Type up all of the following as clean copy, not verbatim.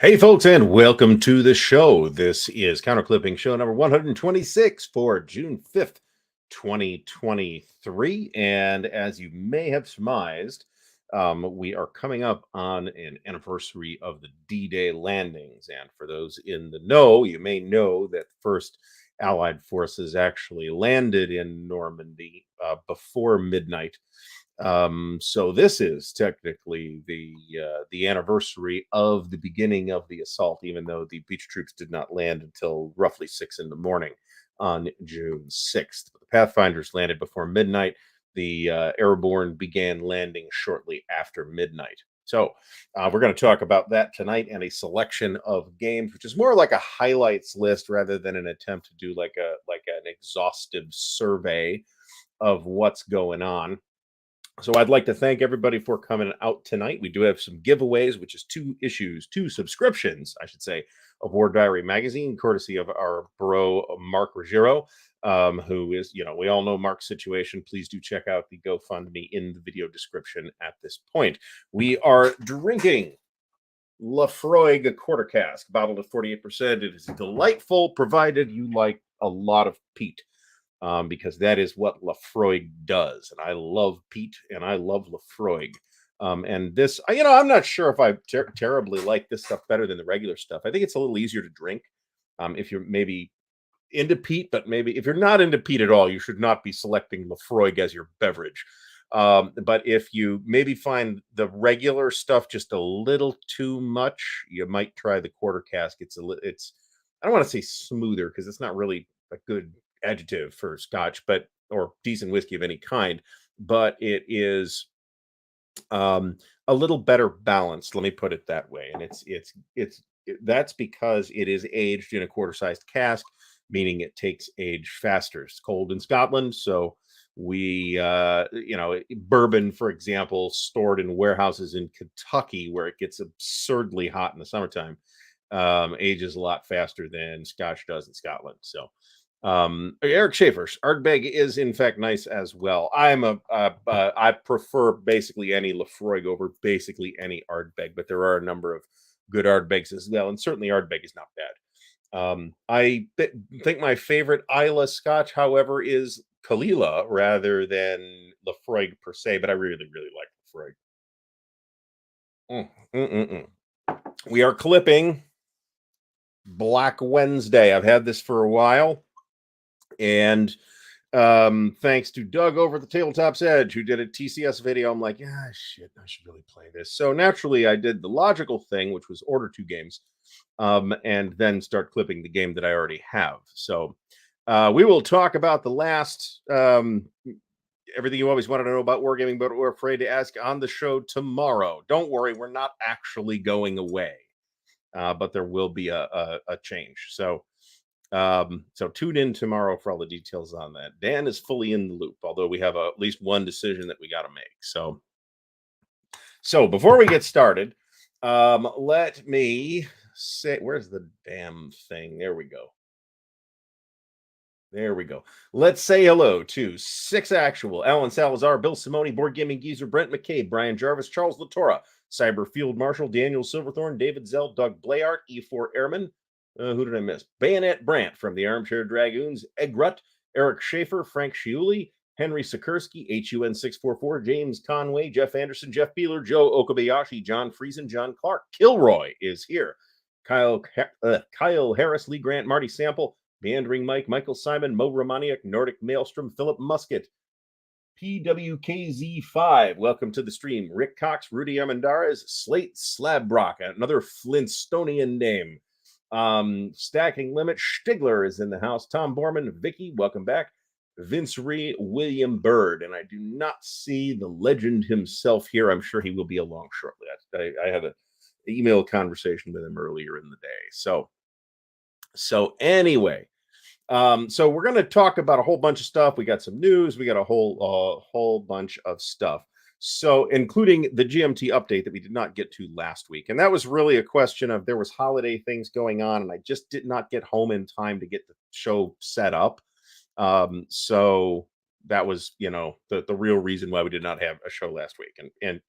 Hey, folks, and welcome to the show. This is Counterclipping show number 126 for June 5th, 2023. And as you may have surmised, we are coming up on an anniversary of the D-Day landings. And for those in the know, you may know that the first Allied forces actually landed in Normandy before midnight. So this is technically the anniversary of the beginning of the assault, even though the beach troops did not land until roughly 6 in the morning on June 6th. The Pathfinders landed before midnight. The airborne began landing shortly after midnight. So we're going to talk about that tonight and a selection of games, which is more like a highlights list rather than an attempt to do like an exhaustive survey of what's going on. So I'd like to thank everybody for coming out tonight. We do have some giveaways, which is two subscriptions, I should say, of War Diary magazine, courtesy of our bro Mark Ruggiero, who is, we all know Mark's situation. Please do check out the GoFundMe in the video description at this point. We are drinking Lafroig Quarter Cask, bottled at 48%. It is delightful, provided you like a lot of peat. Because that is what Lafroig does. And I love peat and I love Lafroig. And this, I'm not sure if I terribly like this stuff better than the regular stuff. I think it's a little easier to drink if you're maybe into peat, but maybe if you're not into peat at all, you should not be selecting Lafroig as your beverage. But if you maybe find the regular stuff just a little too much, you might try the quarter cask. It's I don't want to say smoother because it's not really a good adjective for scotch, or decent whiskey of any kind, but it is a little better balanced, let me put it that way. And that's because it is aged in a quarter-sized cask, meaning it takes age faster. It's cold in Scotland, so we bourbon, for example, stored in warehouses in Kentucky where it gets absurdly hot in the summertime, ages a lot faster than scotch does in Scotland. So Eric Schaefer's Ardbeg is in fact nice as well. I prefer basically any Lafroig over basically any Ardbeg, but there are a number of good Ardbegs as well, and certainly Ardbeg is not bad. I think my favorite Isla Scotch, however, is Kalila rather than Lafroig per se, but I really, really like Lafroig. We are clipping Black Wednesday. I've had this for a while. And thanks to Doug over at the Tabletop's Edge, who did a TCS video, I'm like, yeah, shit, I should really play this. So naturally, I did the logical thing, which was order 2 games, and then start clipping the game that I already have. So we will talk about the last everything you always wanted to know about wargaming, but we're afraid to ask on the show tomorrow. Don't worry, we're not actually going away, but there will be a change. So tune in tomorrow for all the details on that. Dan is fully in the loop, although we have at least one decision that we got to make. So before we get started, let me say, where's the damn thing? There we go. Let's say hello to 6 Actual, Alan Salazar, Bill Simone, Board Gaming Geezer, Brent McCabe, Brian Jarvis, Charles Latora, Cyber Field Marshal, Daniel Silverthorne, David Zell, Doug Blayart, E4 Airman. Who did I miss? Bayonet Brandt from the Armchair Dragoons, Egrut, Eric Schaefer, Frank Shiuli, Henry Sikorsky, HUN644, James Conway, Jeff Anderson, Jeff Beeler, Joe Okabayashi, John Friesen, John Clark, Kilroy is here, Kyle Harris, Lee Grant, Marty Sample, Meandering Mike, Michael Simon, Mo Romaniak, Nordic Maelstrom, Philip Musket, PWKZ5, welcome to the stream, Rick Cox, Rudy Armendariz, Slate Slabbrock, another Flintstonian name. Stacking Limit, Stigler is in the house, Tom Borman, Vicky, welcome back, Vince Ree, William Bird, and I do not see the legend himself here. I'm sure he will be along shortly. I had an email conversation with him earlier in the day. So anyway, so we're going to talk about a whole bunch of stuff. We got some news, we got a whole bunch of stuff. So including the GMT update that we did not get to last week. And that was really a question of there was holiday things going on and I just did not get home in time to get the show set up. So that was, the real reason why we did not have a show last week. And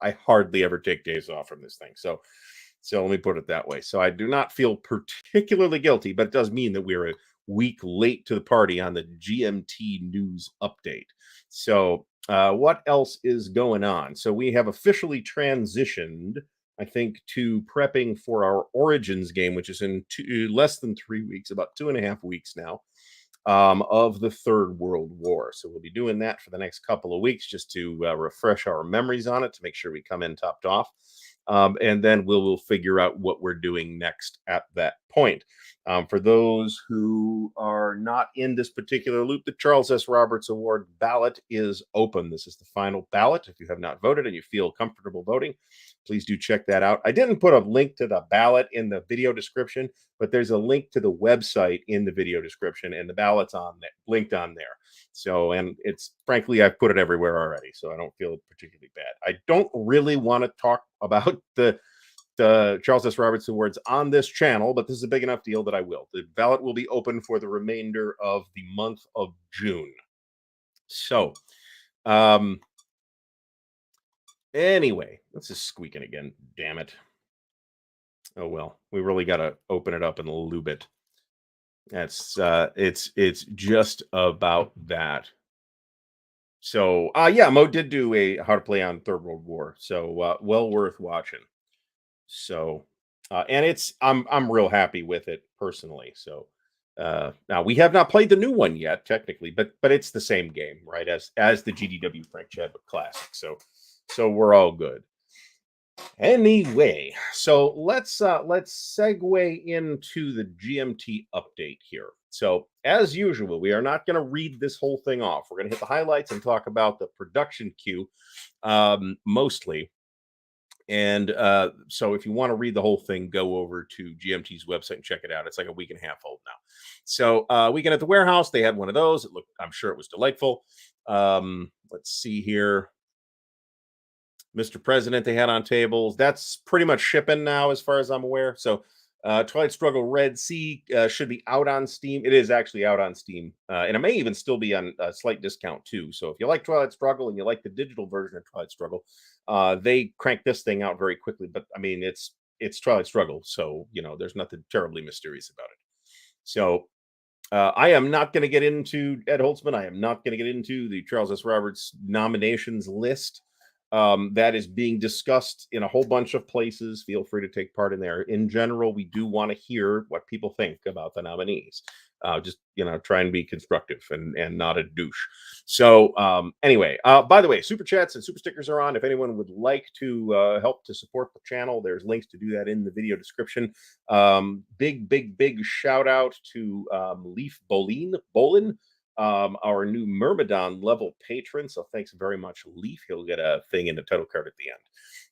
I hardly ever take days off from this thing. So So let me put it that way. So I do not feel particularly guilty, but it does mean that we're a week late to the party on the GMT news update. So what else is going on? So we have officially transitioned, I think, to prepping for our Origins game, which is in less than 3 weeks, about 2.5 weeks now, of the Third World War. So we'll be doing that for the next couple of weeks just to refresh our memories on it to make sure we come in topped off. And then we'll figure out what we're doing next at that point. For those who are not in this particular loop, the Charles S. Roberts Award ballot is open. This is the final ballot. If you have not voted and you feel comfortable voting, please do check that out. I didn't put a link to the ballot in the video description, but there's a link to the website in the video description, and the ballot's on there, linked on there. So, and it's frankly, I've put it everywhere already, so I don't feel particularly bad. I don't really want to talk about the Charles S. Roberts Awards on this channel, but this is a big enough deal that I will. The ballot will be open for the remainder of the month of June. So, um, anyway, this is squeaking again. Damn it. Oh well, we really got to open it up and lube it. That's it's just about that. So yeah, Mo did do a how to play on Third World War. So well worth watching. So and it's I'm real happy with it personally. So now we have not played the new one yet, technically, but it's the same game, right? As the GDW Frank Chadwick Classic. So we're all good. Anyway, so let's segue into the GMT update here. So as usual, we are not going to read this whole thing off. We're going to hit the highlights and talk about the production queue mostly. And so if you want to read the whole thing, go over to GMT's website and check it out. It's like a week and a half old now. So weekend at the warehouse, they had one of those. It looked, I'm sure it was delightful. Let's see here. Mr. President they had on tables. That's pretty much shipping now, as far as I'm aware. So, Twilight Struggle Red Sea should be out on Steam. It is actually out on Steam, and it may even still be on a slight discount too. So, if you like Twilight Struggle and you like the digital version of Twilight Struggle, they crank this thing out very quickly. But I mean, it's Twilight Struggle, so you know there's nothing terribly mysterious about it. So, I am not going to get into Ed Holtzman. I am not going to get into the Charles S. Roberts nominations list that is being discussed in a whole bunch of places. Feel free to take part in there. In general, we do want to hear what people think about the nominees. Just try and be constructive and not a douche. So anyway, by the way, super chats and super stickers are on. If anyone would like to help to support the channel, there's links to do that in the video description. Big shout out to Leaf Bolin, our new Myrmidon level patron. So thanks very much, Leaf. He'll get a thing in the title card at the end,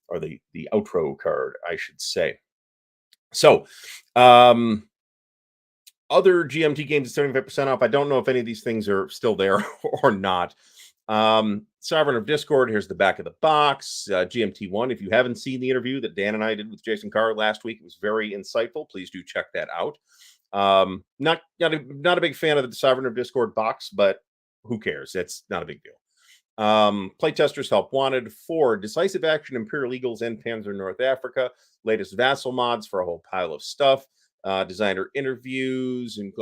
or the outro card, I should say. So, other GMT games at 75% off. I don't know if any of these things are still there or not. Sovereign of Discord, here's the back of the box. GMT1, if you haven't seen the interview that Dan and I did with Jason Carr last week, it was very insightful. Please do check that out. Not a big fan of the Sovereign of Discord box, but who cares? It's not a big deal. Playtesters help wanted for Decisive Action, Imperial Eagles, and Panzer North Africa. Latest Vassal mods for a whole pile of stuff. Designer interviews and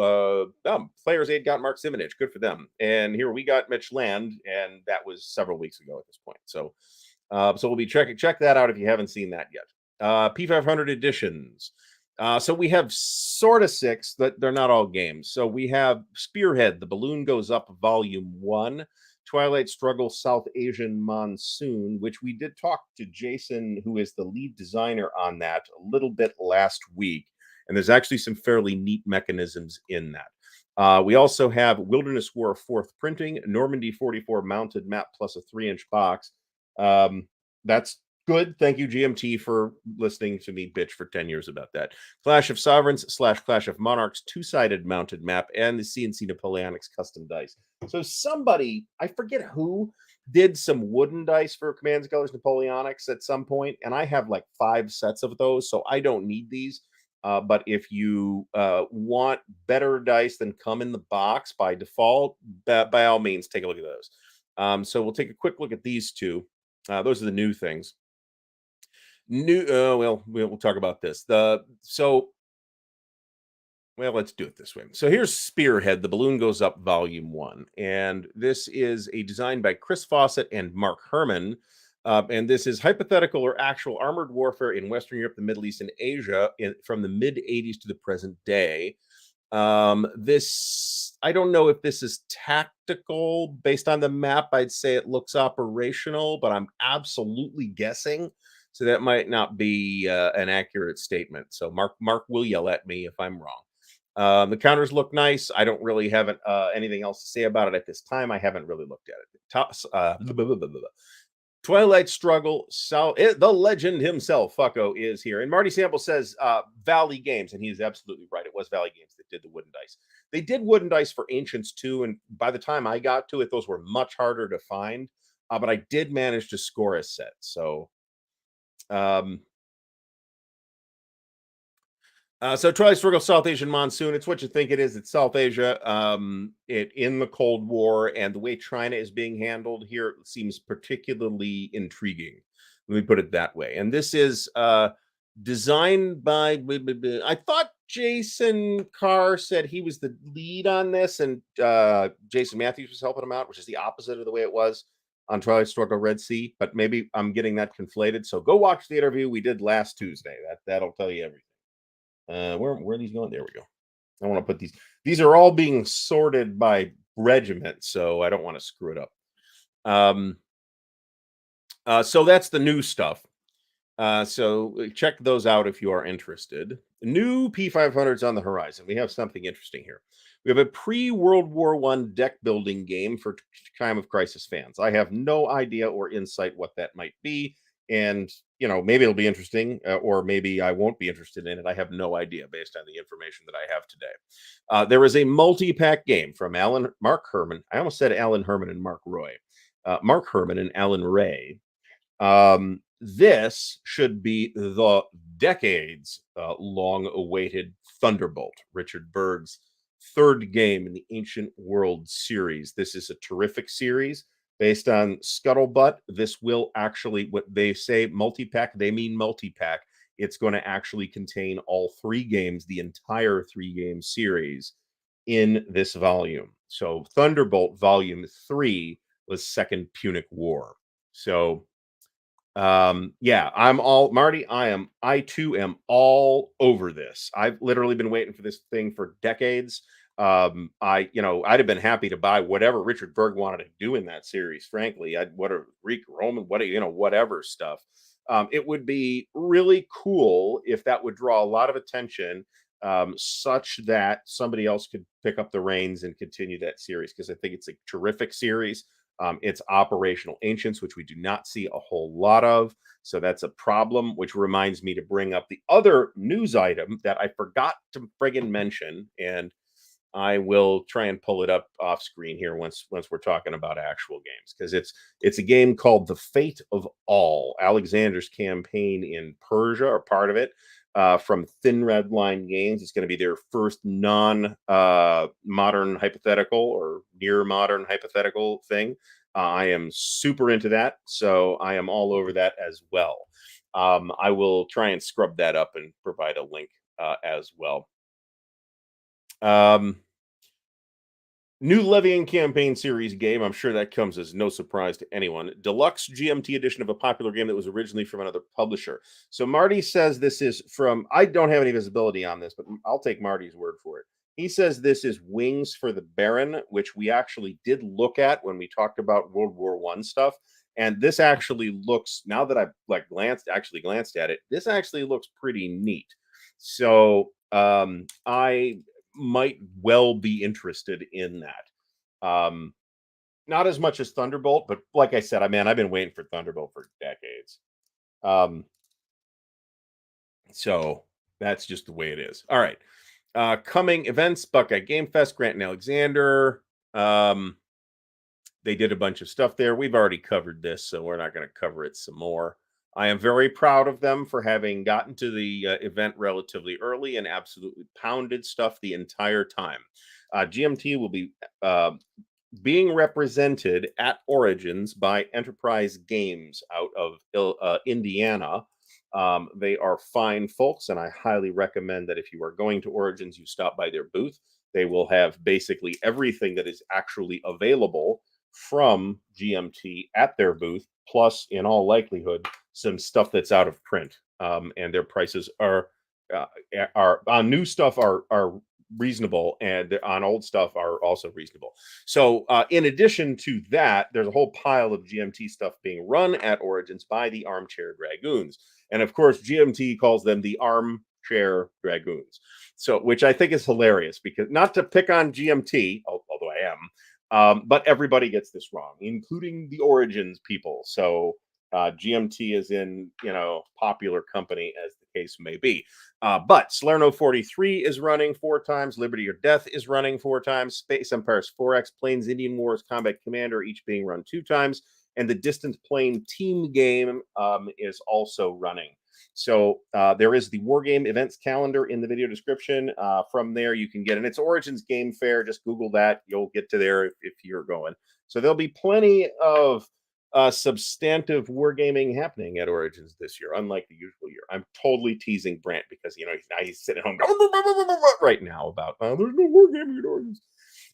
Players Aid got Mark Simonich. Good for them. And here we got Mitch Land, and that was several weeks ago at this point. So we'll be check that out if you haven't seen that yet. P500 editions. So we have sort of 6, that they're not all games. So we have Spearhead, The Balloon Goes Up, Volume 1, Twilight Struggle, South Asian Monsoon, which we did talk to Jason, who is the lead designer on that, a little bit last week. And there's actually some fairly neat mechanisms in that. We also have Wilderness War 4th printing, Normandy 44 mounted map plus a 3-inch box. That's good. Thank you, GMT, for listening to me bitch for 10 years about that. Clash of Sovereigns / Clash of Monarchs 2-sided mounted map, and the CNC Napoleonics custom dice. So somebody, I forget who, did some wooden dice for Commands, Colors, Napoleonics at some point, and I have like 5 sets of those, so I don't need these. But if you want better dice than come in the box by default, by all means, take a look at those. So we'll take a quick look at these two. Those are the new things. New. Well, we'll talk about this. Well, let's do it this way. So here's Spearhead. The balloon goes up, Volume One, and this is a design by Chris Fawcett and Mark Herman. And this is hypothetical or actual armored warfare in Western Europe, the Middle East, and Asia from the mid '80s to the present day. This I don't know if this is tactical based on the map. I'd say it looks operational, but I'm absolutely guessing. So that might not be an accurate statement. So Mark will yell at me if I'm wrong. The counters look nice. I don't really have anything else to say about it at this time. I haven't really looked at it. Twilight Struggle, the legend himself, Fucko, is here. And Marty Sample says Valley Games, and he's absolutely right. It was Valley Games that did the wooden dice. They did wooden dice for Ancients too, and by the time I got to it, those were much harder to find. But I did manage to score a set. So um, Twilight Struggle South Asian Monsoon. It's what you think it is. It's South Asia. It in the Cold War, and the way China is being handled here seems particularly intriguing. Let me put it that way. And this is designed by. I thought Jason Carr said he was the lead on this, and Jason Matthews was helping him out, which is the opposite of the way it was on Twilight Struggle Red Sea. But maybe I'm getting that conflated. So go watch the interview we did last Tuesday. That'll tell you everything. Where are these going? There we go. I want to put these. These are all being sorted by regiment, so I don't want to screw it up. So that's the new stuff. So check those out if you are interested. New P500s on the horizon. We have something interesting here. We have a pre-World War One deck building game for Time of Crisis fans. I have no idea or insight what that might be, and maybe it'll be interesting, or maybe I won't be interested in it. I have no idea based on the information that I have today. There is a multi-pack game from Mark Herman. I almost said Alan Herman and Mark Roy. Mark Herman and Alan Ray. This should be the decades long awaited Thunderbolt, Richard Berg's third game in the Ancient World series. This is a terrific series based on Scuttlebutt. This will actually, what they say multi-pack, they mean multi-pack. It's going to actually contain all three games, the entire three-game series in this volume. So Thunderbolt Volume 3 was Second Punic War. So yeah, I'm all Marty. I too am all over this. I've literally been waiting for this thing for decades. I'd have been happy to buy whatever Richard Berg wanted to do in that series. Frankly, what a Greek, Roman, whatever stuff. It would be really cool if that would draw a lot of attention, such that somebody else could pick up the reins and continue that series, because I think it's a terrific series. It's operational ancients, which we do not see a whole lot of. So that's a problem, which reminds me to bring up the other news item that I forgot to friggin' mention. And I will try and pull it up off screen here once we're talking about actual games, because it's a game called The Fate of All, Alexander's campaign in Persia, or part of it, from Thin Red Line Games. It's going to be their first non modern hypothetical or near modern hypothetical thing. I am super into that, so I am all over that as well. I will try and scrub that up and provide a link as well. New Levian campaign series game. I'm sure that comes as no surprise to anyone. Deluxe GMT edition of a popular game that was originally from another publisher. So Marty says this is from, I don't have any visibility on this, but I'll take Marty's word for it. He says this is Wings for the Baron, which we actually did look at when we talked about World War One stuff. And this actually looks, now that I've glanced at it, this actually looks pretty neat. So I might well be interested in that. Not as much as Thunderbolt, but like I said, I've been waiting for Thunderbolt for decades. So that's just the way it is. All right. Coming events, Buckeye Game Fest, Grant and Alexander. They did a bunch of stuff there. We've already covered this, so we're not going to cover it some more. I am very proud of them for having gotten to the event relatively early and absolutely pounded stuff the entire time. GMT will be being represented at Origins by Enterprise Games out of Indiana. They are fine folks, and I highly recommend that if you are going to Origins, you stop by their booth. They will have basically everything that is actually available from GMT at their booth, plus, in all likelihood, some stuff that's out of print. And their prices uh, are on new stuff are reasonable, and on old stuff are also reasonable. So, in addition to that, there's a whole pile of GMT stuff being run at Origins by the Armchair Dragoons, and of course, GMT calls them the Armchair Dragoons. So, which I think is hilarious because not to pick on GMT, although I am, but everybody gets this wrong, including the Origins people. So, GMT is in, popular company as the case may be. But Salerno 43 is running 4 times. Liberty or Death is running 4 times. Space Empires 4X, Planes Indian Wars, Combat Commander, each being run 2 times. And the Distant Plane team game is also running. So there is the Wargame events calendar in the video description. From there, you can get, and it's Origins Game Fair. Just Google that. You'll get to there if you're going. So there'll be plenty of substantive wargaming happening at Origins this year, unlike the usual year. I'm totally teasing Brant because he's sitting at home going right now about there's no wargaming at Origins.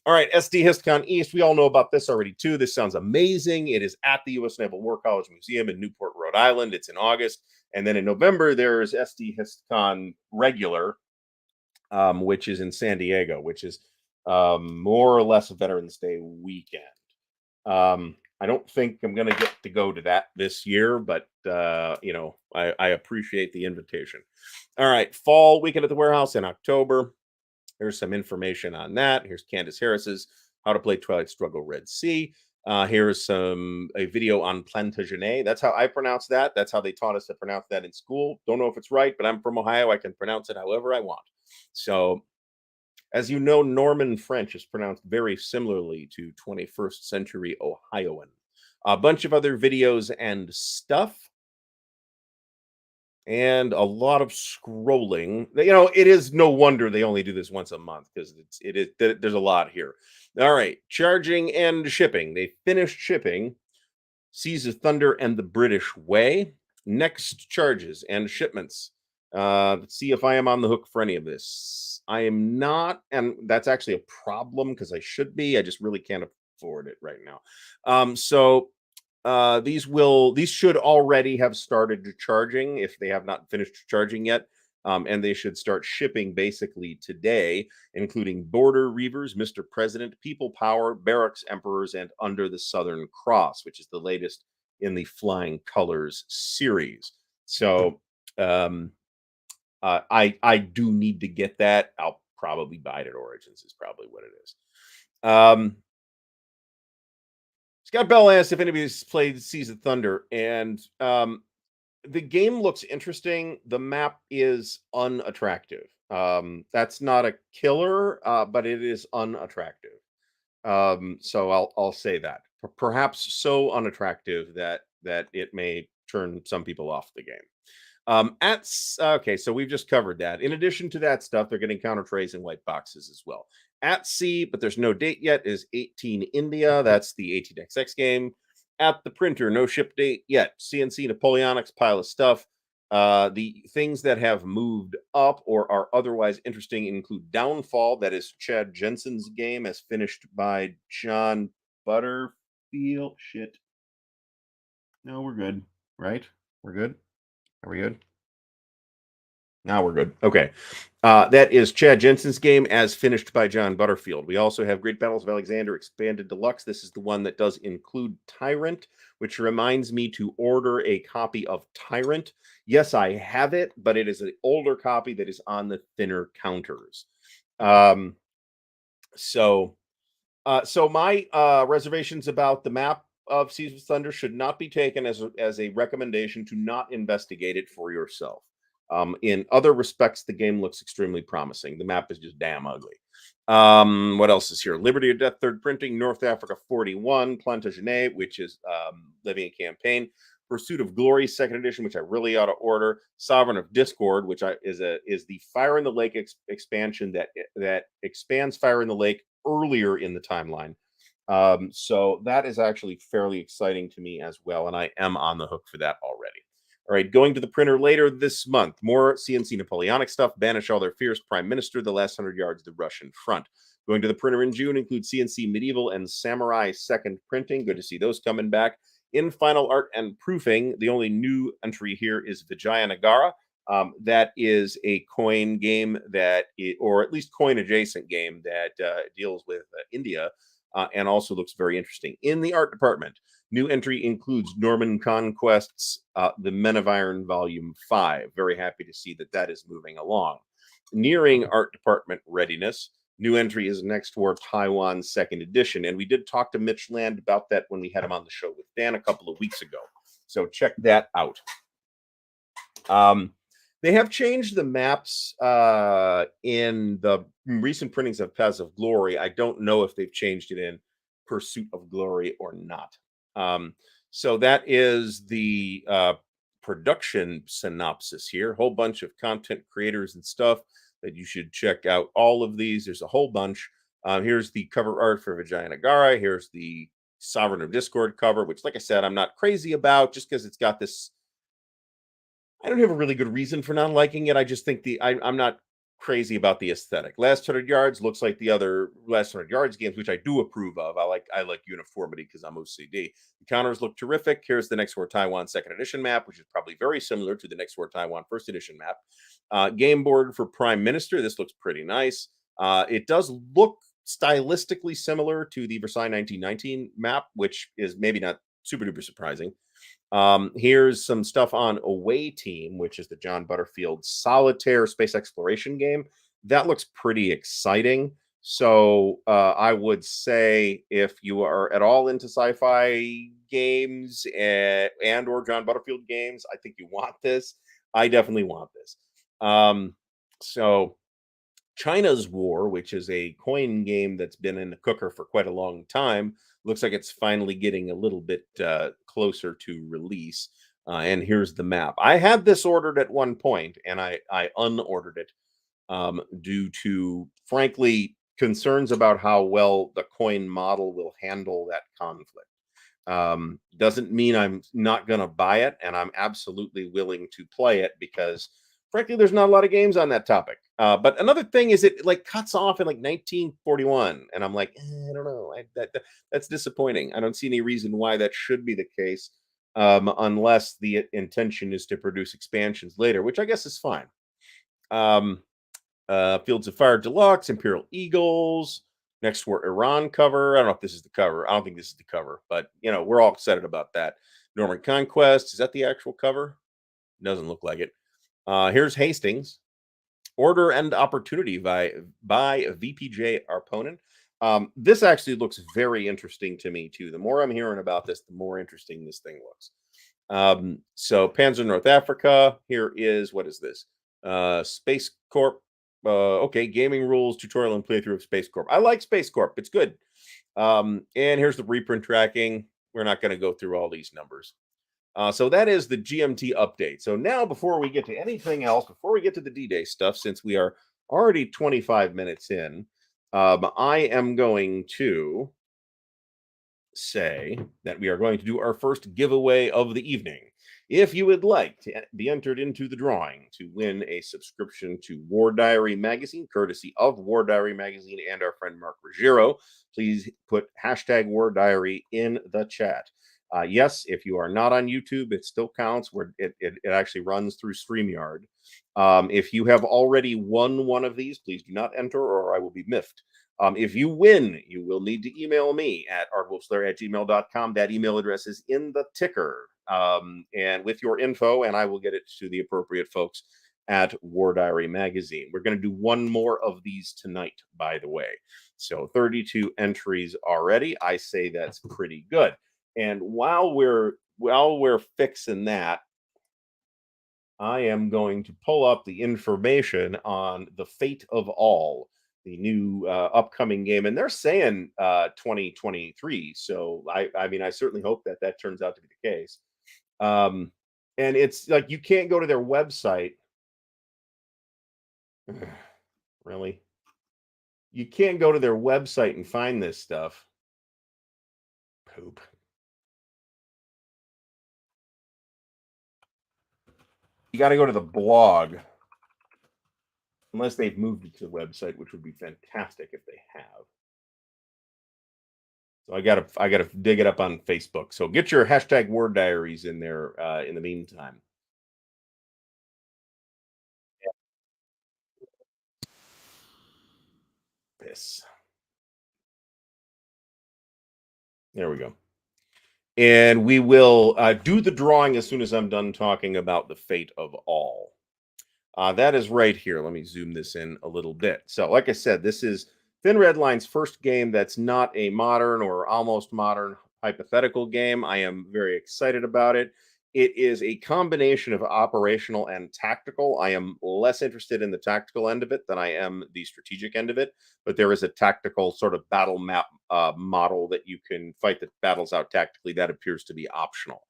All right, SD HistCon East. We all know about this already too. This sounds amazing. It is at the U.S. Naval War College Museum in Newport, Rhode Island. It's in August, and then in November there's SD HistCon regular, which is in San Diego, which is more or less a Veterans Day weekend. I don't think I'm going to get to go to that this year, but I appreciate the invitation. All right, fall weekend at the warehouse in October. Here's some information on that. Here's Candace Harris's How to Play Twilight Struggle Red Sea. Here's a video on Plantagenet. That's how I pronounce that. That's how they taught us to pronounce that in school. Don't know if it's right, but I'm from Ohio. I can pronounce it however I want. So, as you know, Norman French is pronounced very similarly to 21st century Ohioan. A bunch of other videos and stuff, and a lot of scrolling. It is no wonder they only do this once a month because there's a lot here. All right, charging and shipping. They finished shipping Seas of Thunder and the British Way. Next charges and shipments. Let's see if I am on the hook for any of this. I am not, and that's actually a problem because I should be. I just really can't afford it right now. These should already have started charging if they have not finished charging yet. And they should start shipping basically today, including Border Reavers, Mr. President, People Power, Barracks Emperors, and Under the Southern Cross, which is the latest in the Flying Colors series. So I do need to get that. I'll probably buy it at Origins is probably what it is. Scott Bell asked if anybody's played Seas of Thunder, and the game looks interesting. The map is unattractive. That's not a killer, but it is unattractive. So I'll say that. Perhaps so unattractive that it may turn some people off the game. Okay, so we've just covered that. In addition to that stuff, they're getting counter trays and white boxes as well. At sea, but there's no date yet, is 18 India. That's the 18XX game. At the printer, no ship date yet. CNC Napoleonics, pile of stuff. The things that have moved up or are otherwise interesting include Downfall, that is Chad Jensen's game, as finished by John Butterfield. Shit. No, we're good, right? We're good. Are we good? Now we're good. Okay. That is Chad Jensen's game as finished by John Butterfield. We also have Great Battles of Alexander Expanded Deluxe. This is the one that does include Tyrant, which reminds me to order a copy of Tyrant. Yes, I have it, but it is an older copy that is on the thinner counters. So my reservations about the map of Seas of Thunder should not be taken as a recommendation to not investigate it for yourself. In other respects, the game looks extremely promising. The map is just damn ugly. What else is here? Liberty or Death, third printing. North Africa 41. Plantagenet, which is Living a Campaign. Pursuit of Glory, second edition, which I really ought to order. Sovereign of Discord, which is the Fire in the Lake expansion that expands Fire in the Lake earlier in the timeline. So that is actually fairly exciting to me as well, and I am on the hook for that already. All right, going to the printer later this month. More CNC Napoleonic stuff. Banish all their fears. Prime Minister, the last 100 yards of the Russian front. Going to the printer in June includes CNC Medieval and Samurai second printing. Good to see those coming back. In final art and proofing, the only new entry here is Vijayanagara. That is a coin game or at least coin adjacent game that deals with India and also looks very interesting. In the art department, new entry includes Norman Conquest's The Men of Iron Volume 5. Very happy to see that that is moving along. Nearing art department readiness, new entry is Next War Taiwan second edition. And we did talk to Mitch Land about that when we had him on the show with Dan a couple of weeks ago. So check that out. They have changed the maps in the recent printings of Paths of Glory. I don't know if they've changed it in Pursuit of Glory or not. So that is the production synopsis here. Whole bunch of content creators and stuff that you should check out. All of these, there's a whole bunch. Here's the cover art for Vijayanagara. Here's the Sovereign of Discord cover, which, like I said, I'm not crazy about just because it's got this. I don't have a really good reason for not liking it. I just think I'm not crazy about the aesthetic. Last 100 yards looks like the other last 100 yards games, which I do approve of. I like uniformity because I'm OCD. The counters look terrific. Here's the Next War Taiwan second edition map, which is probably very similar to the Next War Taiwan first edition map. Game board for Prime Minister. This looks pretty nice. It does look stylistically similar to the Versailles 1919 map, which is maybe not super duper surprising. Here's some stuff on Away Team, which is the John Butterfield solitaire space exploration game. That looks pretty exciting. So I would say if you are at all into sci-fi games and or John Butterfield games, I think you want this. I definitely want this. So China's War, which is a coin game that's been in the cooker for quite a long time, looks like it's finally getting a little bit closer to release. And here's the map. I had this ordered at one point, and I unordered it due to, frankly, concerns about how well the coin model will handle that conflict. Doesn't mean I'm not going to buy it, and I'm absolutely willing to play it because, frankly, there's not a lot of games on that topic. But another thing is it like cuts off in like 1941, and I'm like, I don't know. That's disappointing. I don't see any reason why that should be the case, unless the intention is to produce expansions later, which I guess is fine. Fields of Fire Deluxe, Imperial Eagles, Next War Iran cover. I don't know if this is the cover. I don't think this is the cover, but we're all excited about that. Norman Conquest, is that the actual cover? Doesn't look like it. Here's Hastings. Order and Opportunity by VPJ Arponen. This actually looks very interesting to me too. The more I'm hearing about this, the more interesting this thing looks. So Panzer North Africa. Here is, what is this? Space Corp. Okay, gaming rules, tutorial and playthrough of Space Corp. I like Space Corp. It's good. And here's the reprint tracking. We're not going to go through all these numbers. So that is the GMT update. So now, before we get to anything else, before we get to the D-Day stuff, since we are already 25 minutes in, I am going to say that we are going to do our first giveaway of the evening. If you would like to be entered into the drawing to win a subscription to War Diary magazine, courtesy of War Diary magazine and our friend Mark Ruggiero, please put hashtag War Diary in the chat. Yes, if you are not on YouTube, it still counts. Where it actually runs through StreamYard. If you have already won one of these, please do not enter, or I will be miffed. If you win, you will need to email me at ardwulfslair@gmail.com. That email address is in the ticker, and with your info, and I will get it to the appropriate folks at War Diary magazine. We're going to do one more of these tonight, by the way. So 32 entries already. I say that's pretty good. And while we're fixing that, I am going to pull up the information on The Fate of All, the new upcoming game, and they're saying 2023. So I mean, I certainly hope that turns out to be the case. And it's like you can't go to their website. Really? You can't go to their website and find this stuff. Poop. You got to go to the blog, unless they've moved it to the website, which would be fantastic if they have. So I gotta dig it up on Facebook. So get your hashtag war diaries in there in the meantime. Piss. There we go. And we will do the drawing as soon as I'm done talking about the fate of all. That is right here. Let me zoom this in a little bit. So, like I said, this is Thin Red Line's first game that's not a modern or almost modern hypothetical game. I am very excited about it. It is a combination of operational and tactical. I am less interested in the tactical end of it than I am the strategic end of it, but there is a tactical sort of battle map model that you can fight the battles out tactically that appears to be optional.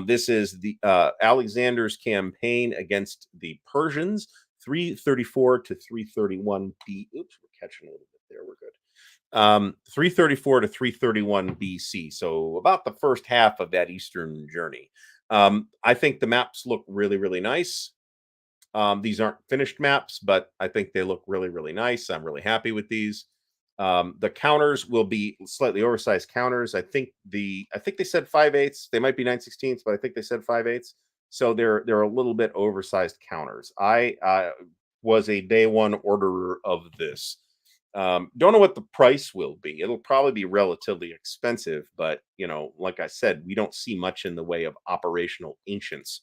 This is the Alexander's campaign against the Persians, 334 to 331 B. Oops, we're catching a little bit there. We're good. 334 to 331 BC. So about the first half of that Eastern journey. I think the maps look really, really nice. These aren't finished maps, but I think they look really, really nice. I'm really happy with these. The counters will be slightly oversized counters. I think they said 5/8. They might be 9/16, but I think they said 5/8. So they're a little bit oversized counters. I was a day one orderer of this. Don't know what the price will be. It'll probably be relatively expensive, but like I said, we don't see much in the way of operational ancients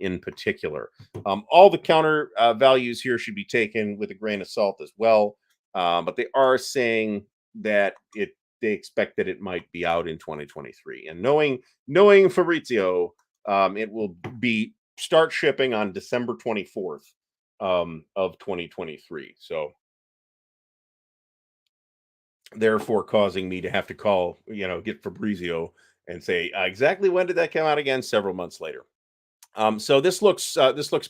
in particular. All the counter values here should be taken with a grain of salt as well. But they are saying that they expect that it might be out in 2023. And knowing Fabrizio, it will be start shipping on December 24th of 2023. So therefore causing me to have to call, get Fabrizio and say, exactly when did that come out again? Several months later. So this looks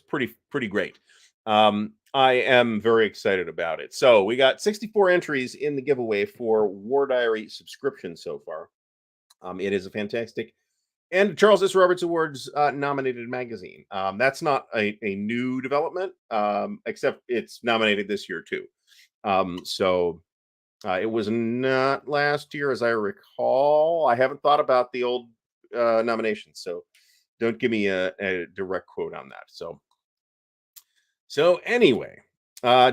pretty great. I am very excited about it. So we got 64 entries in the giveaway for War Diary subscription so far. It is a fantastic and Charles S. Roberts Awards nominated magazine. That's not a new development, except it's nominated this year too. So it was not last year, as I recall. I haven't thought about the old nominations, so don't give me a direct quote on that. So anyway, uh,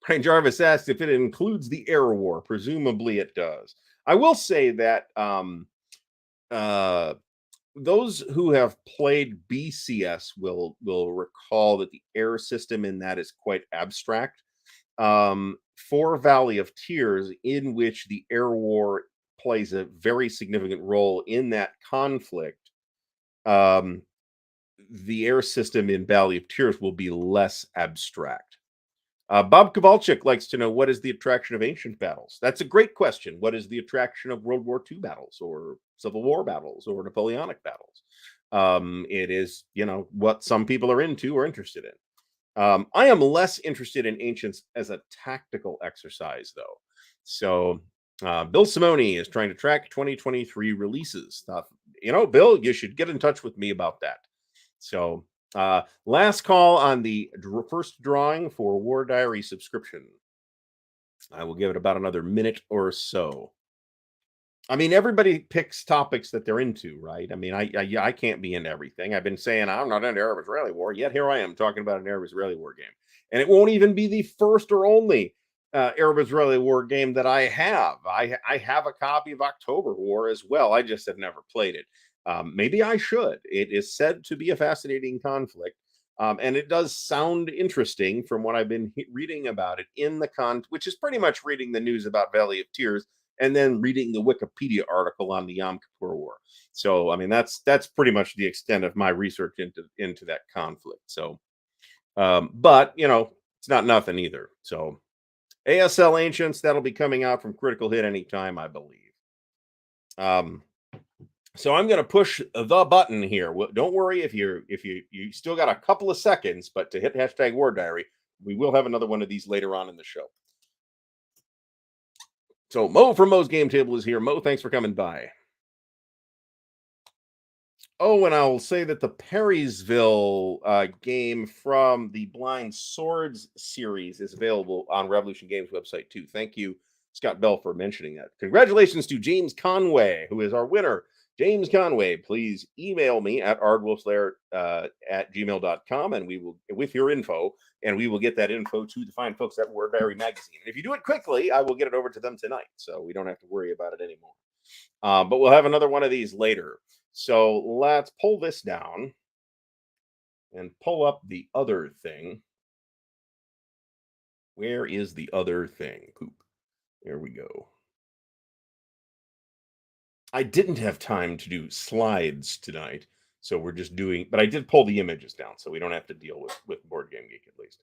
Brian Jarvis asked if it includes the Air War. Presumably, it does. I will say that uh, those who have played BCS will recall that the air system in that is quite abstract. For Valley of Tears, in which the air war plays a very significant role in that conflict, um, the air system in Valley of Tears will be less abstract. Bob Kowalczyk likes to know, what is the attraction of ancient battles? That's a great question. What is the attraction of World War II battles or Civil War battles or Napoleonic battles? It is, what some people are into or interested in. I am less interested in ancients as a tactical exercise, though. So, Bill Simone is trying to track 2023 releases. Bill, you should get in touch with me about that. So, last call on the first drawing for War Diary subscription. I will give it about another minute or so. I mean, everybody picks topics that they're into, right? I mean, I can't be into everything. I've been saying I'm not into Arab-Israeli war, yet here I am talking about an Arab-Israeli war game, and it won't even be the first or only Arab-Israeli war game that I have. I have a copy of October War as well. I just have never played it. Maybe I should. It is said to be a fascinating conflict, and it does sound interesting from what I've been reading about it in the which is pretty much reading the news about Valley of Tears and then reading the Wikipedia article on the Yom Kippur War. So, I mean, that's pretty much the extent of my research into that conflict. So, but it's not nothing either. So, ASL Ancients, that'll be coming out from Critical Hit anytime, I believe. So I'm going to push the button here. Don't worry if you still got a couple of seconds, but to hit hashtag War Diary, we will have another one of these later on in the show. So Mo from Mo's Game Table is here. Mo, thanks for coming by. Oh, and I'll say that the Perrysville game from the Blind Swords series is available on Revolution Games website too. Thank you, Scott Bell, for mentioning that. Congratulations to James Conway, who is our winner. James Conway, please email me at ardwolfslair at gmail.com and we will, with your info, and we will get that info to the fine folks at Wordberry Magazine. And if you do it quickly, I will get it over to them tonight. So we don't have to worry about it anymore. But we'll have another one of these later. So let's pull this down and pull up the other thing. Where is the other thing? Poop. There we go. I didn't have time to do slides tonight, so we're just doing. But I did pull the images down, so we don't have to deal with Board Game Geek at least.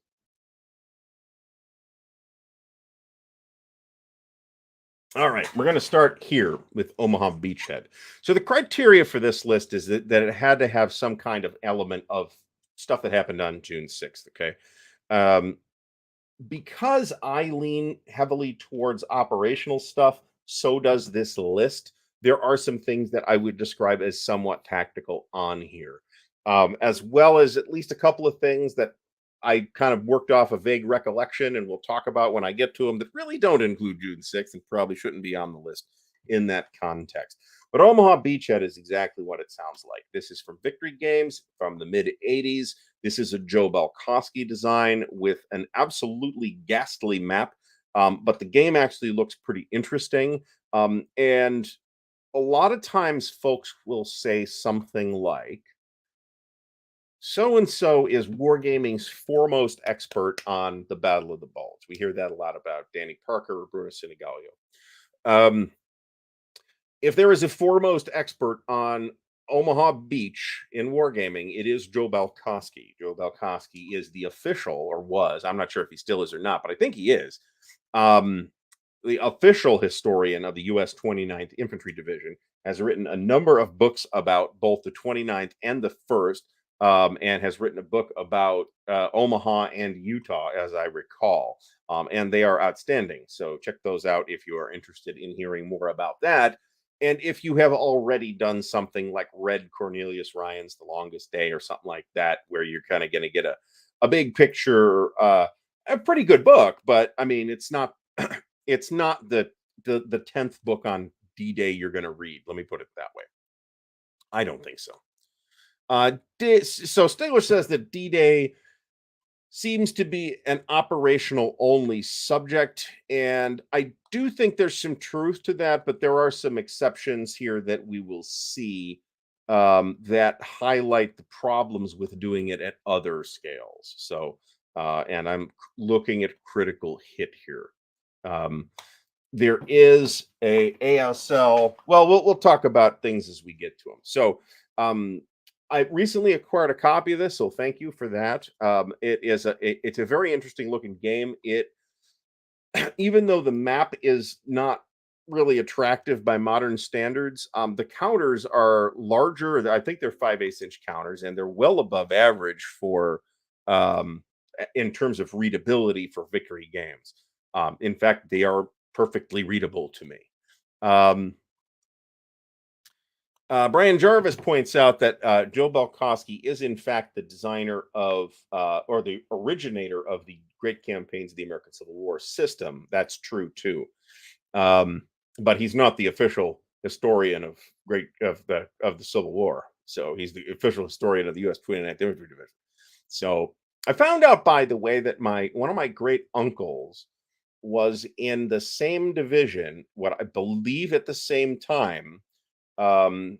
All right, we're going to start here with Omaha Beachhead. So the criteria for this list is that it had to have some kind of element of stuff that happened on June 6th. Okay. Um, because I lean heavily towards operational stuff, so does this list. There are some things that I would describe as somewhat tactical on here, as well as at least a couple of things that I kind of worked off a vague recollection, and we'll talk about when I get to them that really don't include June 6th and probably shouldn't be on the list in that context. But Omaha Beachhead is exactly what it sounds like. This is from Victory Games from the mid 80s. This is a Joe Balkowski design with an absolutely ghastly map, but the game actually looks pretty interesting. And a lot of times, folks will say something like, so and so is wargaming's foremost expert on the Battle of the Bulge. We hear that a lot about Danny Parker or Bruno Sinigalio. Um, if there is a foremost expert on Omaha Beach in wargaming, it is Joe Balkowski. Joe Balkowski is the official, or was, I'm not sure if he still is or not, but I think he is, um, the official historian of the U.S. 29th Infantry Division, has written a number of books about both the 29th and the 1st, and has written a book about Omaha and Utah, as I recall. And they are outstanding. So check those out if you are interested in hearing more about that. And if you have already done something like read Cornelius Ryan's The Longest Day or something like that, where you're kind of going to get a big picture, a pretty good book, but I mean, it's not it's not the 10th book on D-Day you're going to read. Let me put it that way. I don't think so. So Stigler says that D-Day seems to be an operational only subject, and I do think there's some truth to that, but there are some exceptions here that we will see that highlight the problems with doing it at other scales. So, and I'm looking at critical hit here. Um, there is a ASL. Well, we'll talk about things as we get to them. So, I recently acquired a copy of this, so thank you for that. It's a very interesting looking game. It even though the map is not really attractive by modern standards, the counters are larger. I think they're 5/8 inch counters, and they're well above average for in terms of readability for Victory games. In fact, they are perfectly readable to me. Um, Brian Jarvis points out that Joe Balkowski is, in fact, the designer of, or the originator of the Great Campaigns of the American Civil War system. That's true too, um, but he's not the official historian of the Civil War. So he's the official historian of the U.S. 29th Infantry Division. So I found out, by the way, that my one of my great uncles was in the same division, what I believe at the same time, um,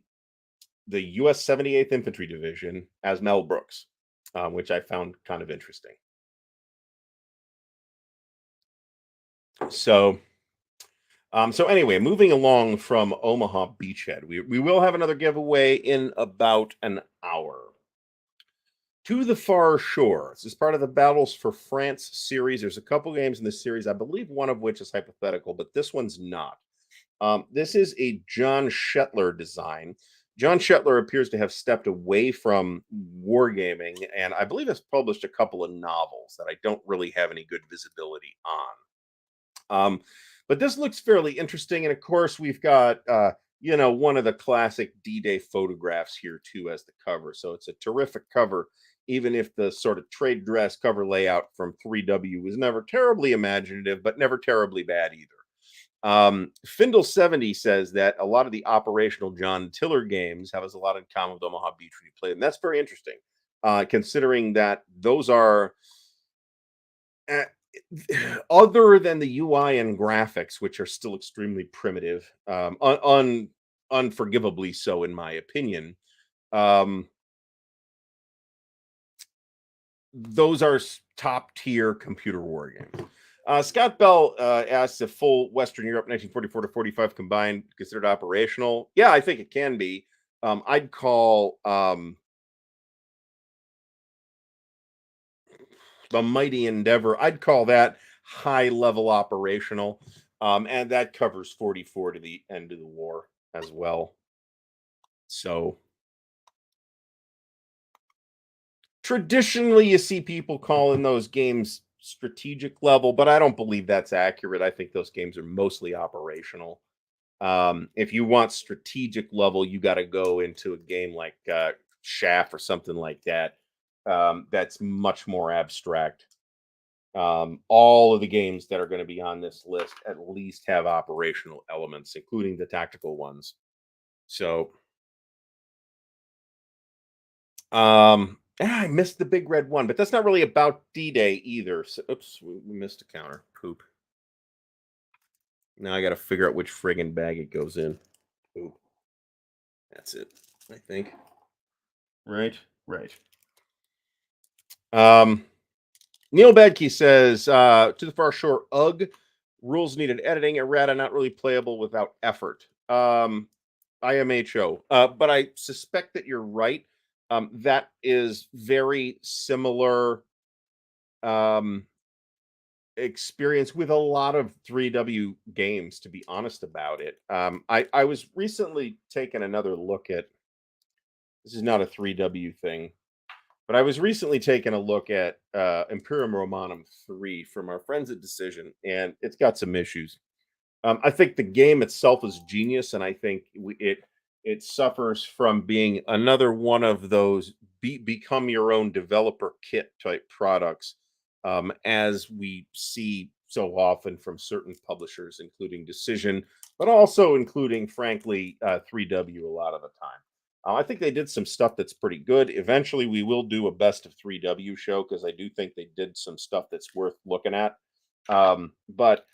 the U.S. 78th Infantry Division as Mel Brooks, which I found kind of interesting. So, so anyway, moving along from Omaha Beachhead, we will have another giveaway in about an hour. To the Far Shore. This is part of the Battles for France series. There's a couple games in this series, I believe one of which is hypothetical, but this one's not. This is a John Shetler design. John Shetler appears to have stepped away from wargaming, and I believe has published a couple of novels that I don't really have any good visibility on. But this looks fairly interesting, and of course, we've got one of the classic D-Day photographs here too as the cover. So it's a terrific cover, even if the sort of trade dress cover layout from 3W was never terribly imaginative, but never terribly bad either. Findle70 says that a lot of the operational John Tiller games have us a lot in common with Omaha Beach when you play them. That's very interesting, considering that those are uh, other than the UI and graphics, which are still extremely primitive, unforgivably so, in my opinion. Um, those are top tier computer war games. Scott Bell asks if full Western Europe 1944 to 45 combined considered operational. Yeah, I think it can be. I'd call the Mighty Endeavor, I'd call that high level operational. And that covers 44 to the end of the war as well. So traditionally, you see people calling those games strategic level, but I don't believe that's accurate. I think those games are mostly operational. If you want strategic level, you got to go into a game like Shaft or something like that. That's much more abstract. All of the games that are going to be on this list at least have operational elements, including the tactical ones. So, I missed the big red one, but that's not really about D-Day either. So, oops, we missed a counter. Poop. Now I got to figure out which friggin' bag it goes in. Poop. That's it, I think. Right, right. Um, Neil Bedke says, to the far shore, ugh, rules needed editing, errata not really playable without effort. IMHO. But I suspect that you're right. That is very similar um, experience with a lot of 3W games, to be honest about it. I was recently taking another look at this is not a 3W thing, but I was recently taking a look at Imperium Romanum 3 from our friends at Decision, and it's got some issues. I think the game itself is genius, and I think it suffers from being another one of those become your own developer kit type products, as we see so often from certain publishers, including Decision, but also including, frankly, 3W a lot of the time. I think they did some stuff that's pretty good. Eventually, we will do a best of 3W show because I do think they did some stuff that's worth looking at. But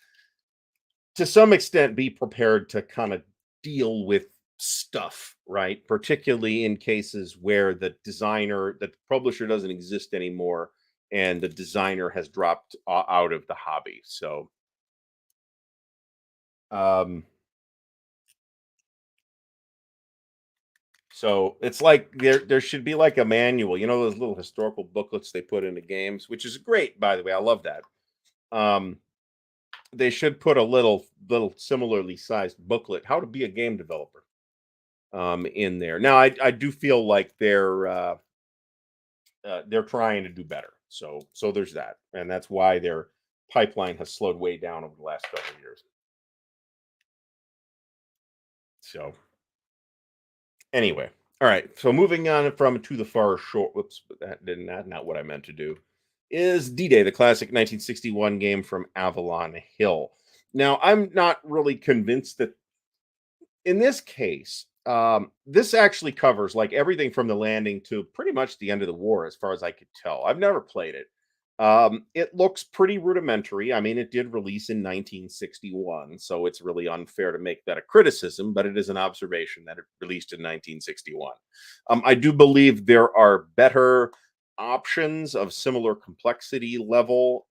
to some extent be prepared to kind of deal with stuff, right? Particularly in cases where the publisher doesn't exist anymore and the designer has dropped out of the hobby. Um, so it's like there should be like a manual, those little historical booklets they put into games, which is great, by the way. I love that. Um, they should put a little similarly sized booklet, how to be a game developer, in there. Now, I do feel like they're trying to do better. So there's that, and that's why their pipeline has slowed way down over the last couple of years. So anyway, all right. So moving on from to the far shore. Whoops, that did not what I meant to do. Is D-Day, the classic 1961 game from Avalon Hill. Now, I'm not really convinced that in this case, this actually covers like everything from the landing to pretty much the end of the war, as far as I could tell. I've never played it. It looks pretty rudimentary. I mean, it did release in 1961, so it's really unfair to make that a criticism, but it is an observation that it released in 1961. I do believe there are better options of similar complexity level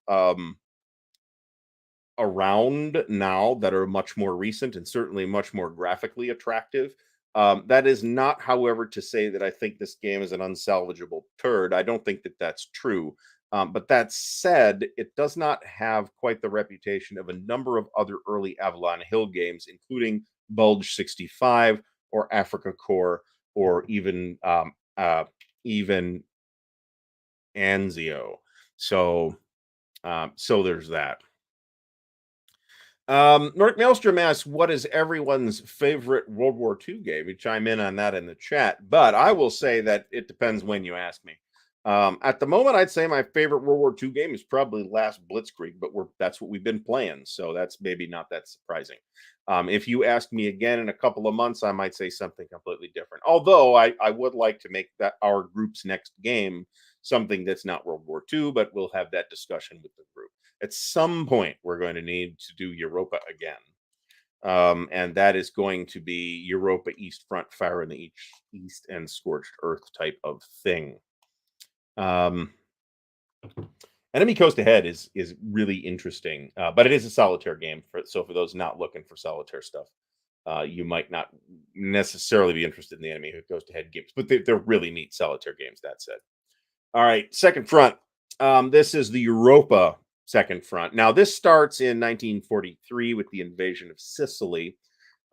around now that are much more recent and certainly much more graphically attractive. That is not, however, to say that I think this game is an unsalvageable turd. I don't think that that's true. But that said, it does not have quite the reputation of a number of other early Avalon Hill games, including Bulge 65 or Africa Core or even Anzio. So there's that. Nordic Maelstrom asks, "What is everyone's favorite World War II game?" You chime in on that in the chat, but I will say that it depends when you ask me. At the moment, I'd say my favorite World War II game is probably Last Blitzkrieg, but that's what we've been playing, so that's maybe not that surprising. If you ask me again in a couple of months, I might say something completely different. Although I would like to make that our group's next game something that's not World War II, but we'll have that discussion with the group. At some point, we're going to need to do Europa again. And that is going to be Europa East Front, Fire in the East, and Scorched Earth type of thing. Um, Enemy Coast Ahead is really interesting, but it is a solitaire game. For those not looking for solitaire stuff, you might not necessarily be interested in the Enemy Coast Ahead games, but they're really neat solitaire games. That said, all right, second front. This is the Europa second front. Now, this starts in 1943 with the invasion of Sicily.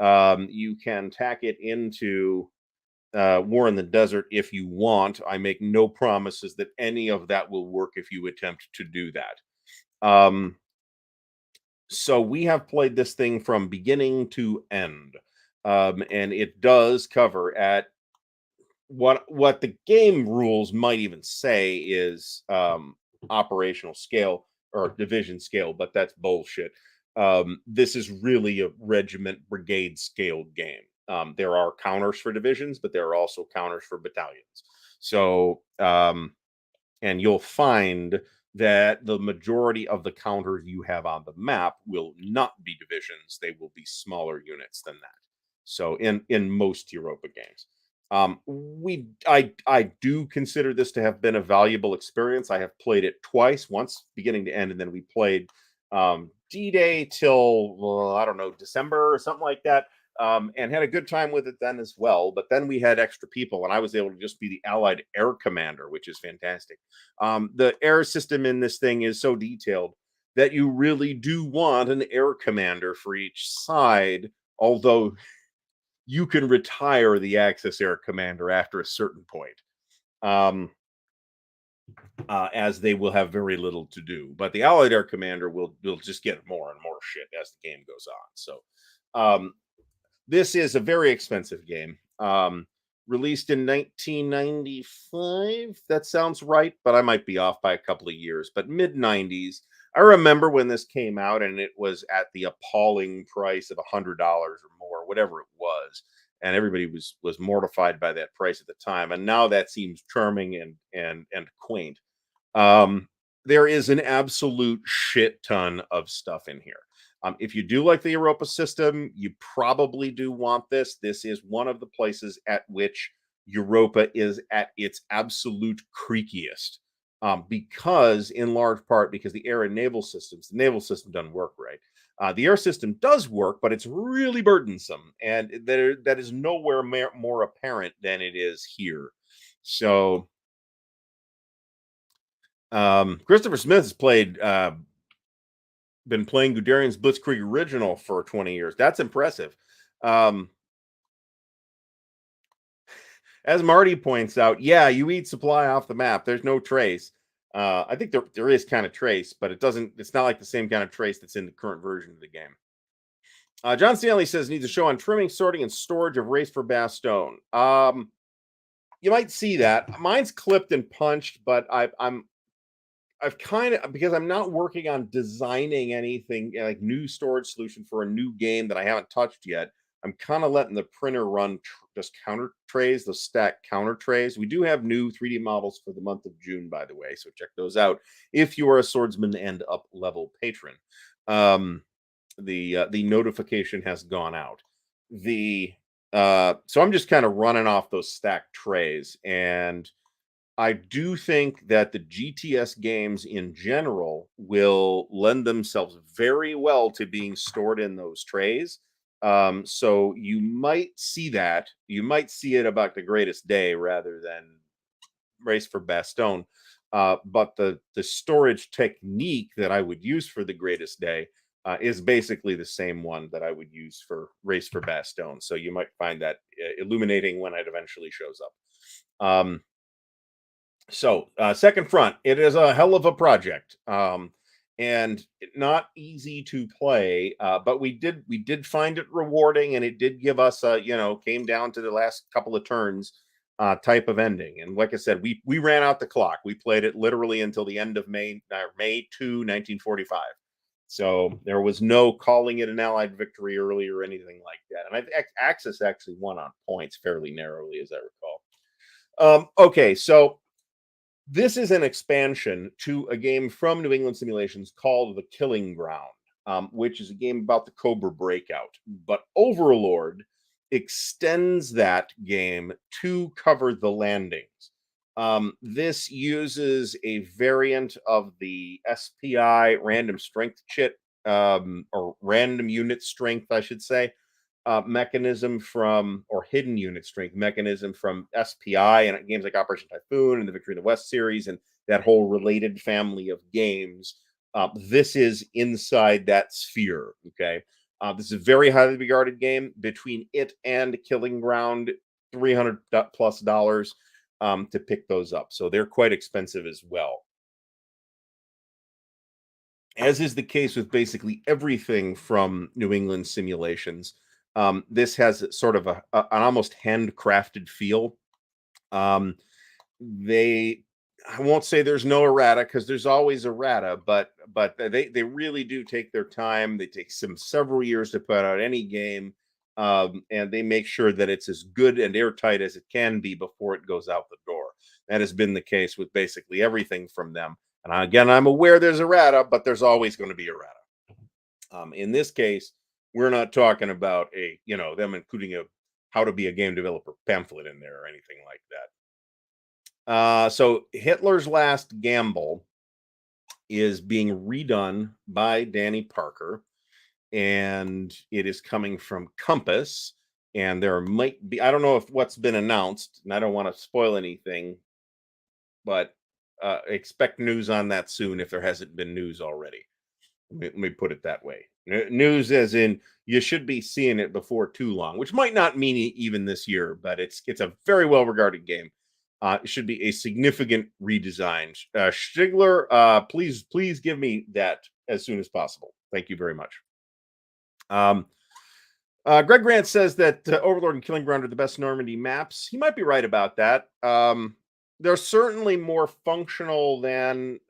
You can tack it into War in the Desert if you want. I make no promises that any of that will work if you attempt to do that. So we have played this thing from beginning to end, and it does cover at what the game rules might even say is operational scale or division scale, but that's bullshit. This is really a regiment brigade scaled game. There are counters for divisions, but there are also counters for battalions. So and you'll find that the majority of the counters you have on the map will not be divisions, they will be smaller units than that. So in most Europa games, I do consider this to have been a valuable experience. I have played it twice, once beginning to end, and then we played D-Day till I don't know, December or something like that, and had a good time with it then as well. But then we had extra people, and I was able to just be the Allied air commander, which is fantastic. The air system in this thing is so detailed that you really do want an air commander for each side, although you can retire the Axis air commander after a certain point. Um, as they will have very little to do. But the Allied Air Commander will just get more and more shit as the game goes on. So this is a very expensive game. Released in 1995. That sounds right, but I might be off by a couple of years. But mid 90s. I remember when this came out and it was at the appalling price of $100 or more, whatever it was, and everybody was mortified by that price at the time. And now that seems charming and quaint. Um, there is an absolute shit ton of stuff in here. If you do like the Europa system, you probably do want this. This is one of the places at which Europa is at its absolute creakiest. Because, in large part, because the air and naval systems, the naval system doesn't work right. The air system does work, but it's really burdensome, and that is nowhere more apparent than it is here. So, Christopher Smith has been playing Guderian's Blitzkrieg original for 20 years. That's impressive. Um, as Marty points out, yeah, you eat supply off the map. There's no trace. I think there is kind of trace, but it's not like the same kind of trace that's in the current version of the game. John Stanley says needs a show on trimming, sorting, and storage of Race for Bastogne. You might see that. Mine's clipped and punched, but I've kind of, because I'm not working on designing anything like new storage solution for a new game that I haven't touched yet. I'm kind of letting the printer run just counter trays, the stack counter trays. We do have new 3D models for the month of June, by the way, so check those out if you are a swordsman and up level patron. Um, the notification has gone out. The So I'm just kind of running off those stacked trays, and I do think that the GTS games in general will lend themselves very well to being stored in those trays. So you might see that. You might see it about the greatest day rather than Race for Bastogne. But the storage technique that I would use for the greatest day is basically the same one that I would use for Race for Bastogne. So you might find that illuminating when it eventually shows up. Second front, it is a hell of a project. and not easy to play. But we did find it rewarding, and it did give us a, came down to the last couple of turns type of ending. And like I said, we ran out the clock. We played it literally until the end of May 1945. So there was no calling it an Allied victory early or anything like that. And Axis actually won on points fairly narrowly, as I recall. Okay, so this is an expansion to a game from New England Simulations called The Killing Ground, which is a game about the Cobra breakout. But Overlord extends that game to cover the landings. This uses a variant of the SPI random strength chit, or random unit strength, I should say, mechanism from, or hidden unit strength mechanism from SPI and games like Operation Typhoon and the Victory in the West series and that whole related family of games. This is inside that sphere. Okay. This is a very highly regarded game. Between it and Killing Ground, $300 plus to pick those up. So they're quite expensive as well. As is the case with basically everything from New England Simulations, this has sort of an almost handcrafted feel. Um, they, I won't say there's no errata because there's always errata, but they really do take their time. They take several years to put out any game, and they make sure that it's as good and airtight as it can be before it goes out the door. That has been the case with basically everything from them. And again, I'm aware there's errata, but there's always going to be errata. In this case, we're not talking about them including a how to be a game developer pamphlet in there or anything like that. So Hitler's Last Gamble is being redone by Danny Parker, and it is coming from Compass. And there might be, I don't know if what's been announced, and I don't want to spoil anything, but expect news on that soon if there hasn't been news already. Let me put it that way. News as in you should be seeing it before too long, which might not mean even this year, but it's a very well regarded game. It should be a significant redesign. Stigler, please give me that as soon as possible. Thank you very much. Um, Greg Grant says that Overlord and Killing Ground are the best Normandy maps. He might be right about that. They're certainly more functional than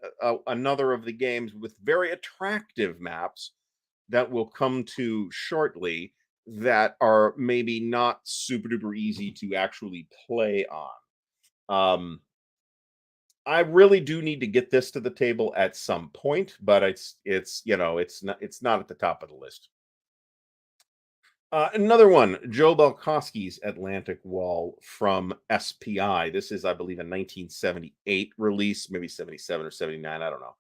another of the games with very attractive maps that will come to shortly that are maybe not super duper easy to actually play on. I really do need to get this to the table at some point, but it's not at the top of the list. Another one, Joe Belkowski's Atlantic Wall from SPI. This is, I believe, a 1978 release, maybe 77 or 79. I don't know.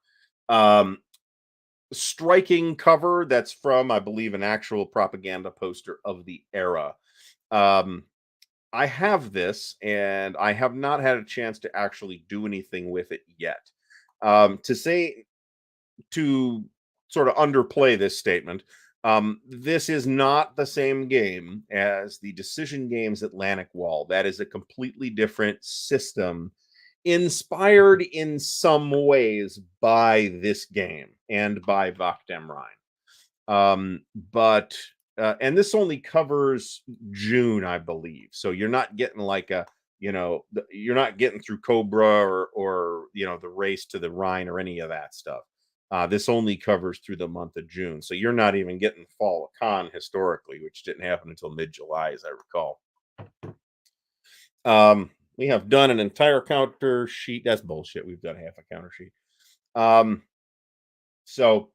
Striking cover that's from, I believe, an actual propaganda poster of the era. I have this, and I have not had a chance to actually do anything with it yet. To sort of underplay this statement, this is not the same game as the Decision Games Atlantic Wall. That is a completely different system, inspired in some ways by this game and by Vakdem Rhine. But and this only covers June, I believe. So you're not getting like you're not getting through Cobra or the race to the Rhine or any of that stuff. This only covers through the month of June. So you're not even getting Fall of Khan historically, which didn't happen until mid-July, as I recall. We have done an entire counter sheet. That's bullshit. We've done half a counter sheet. So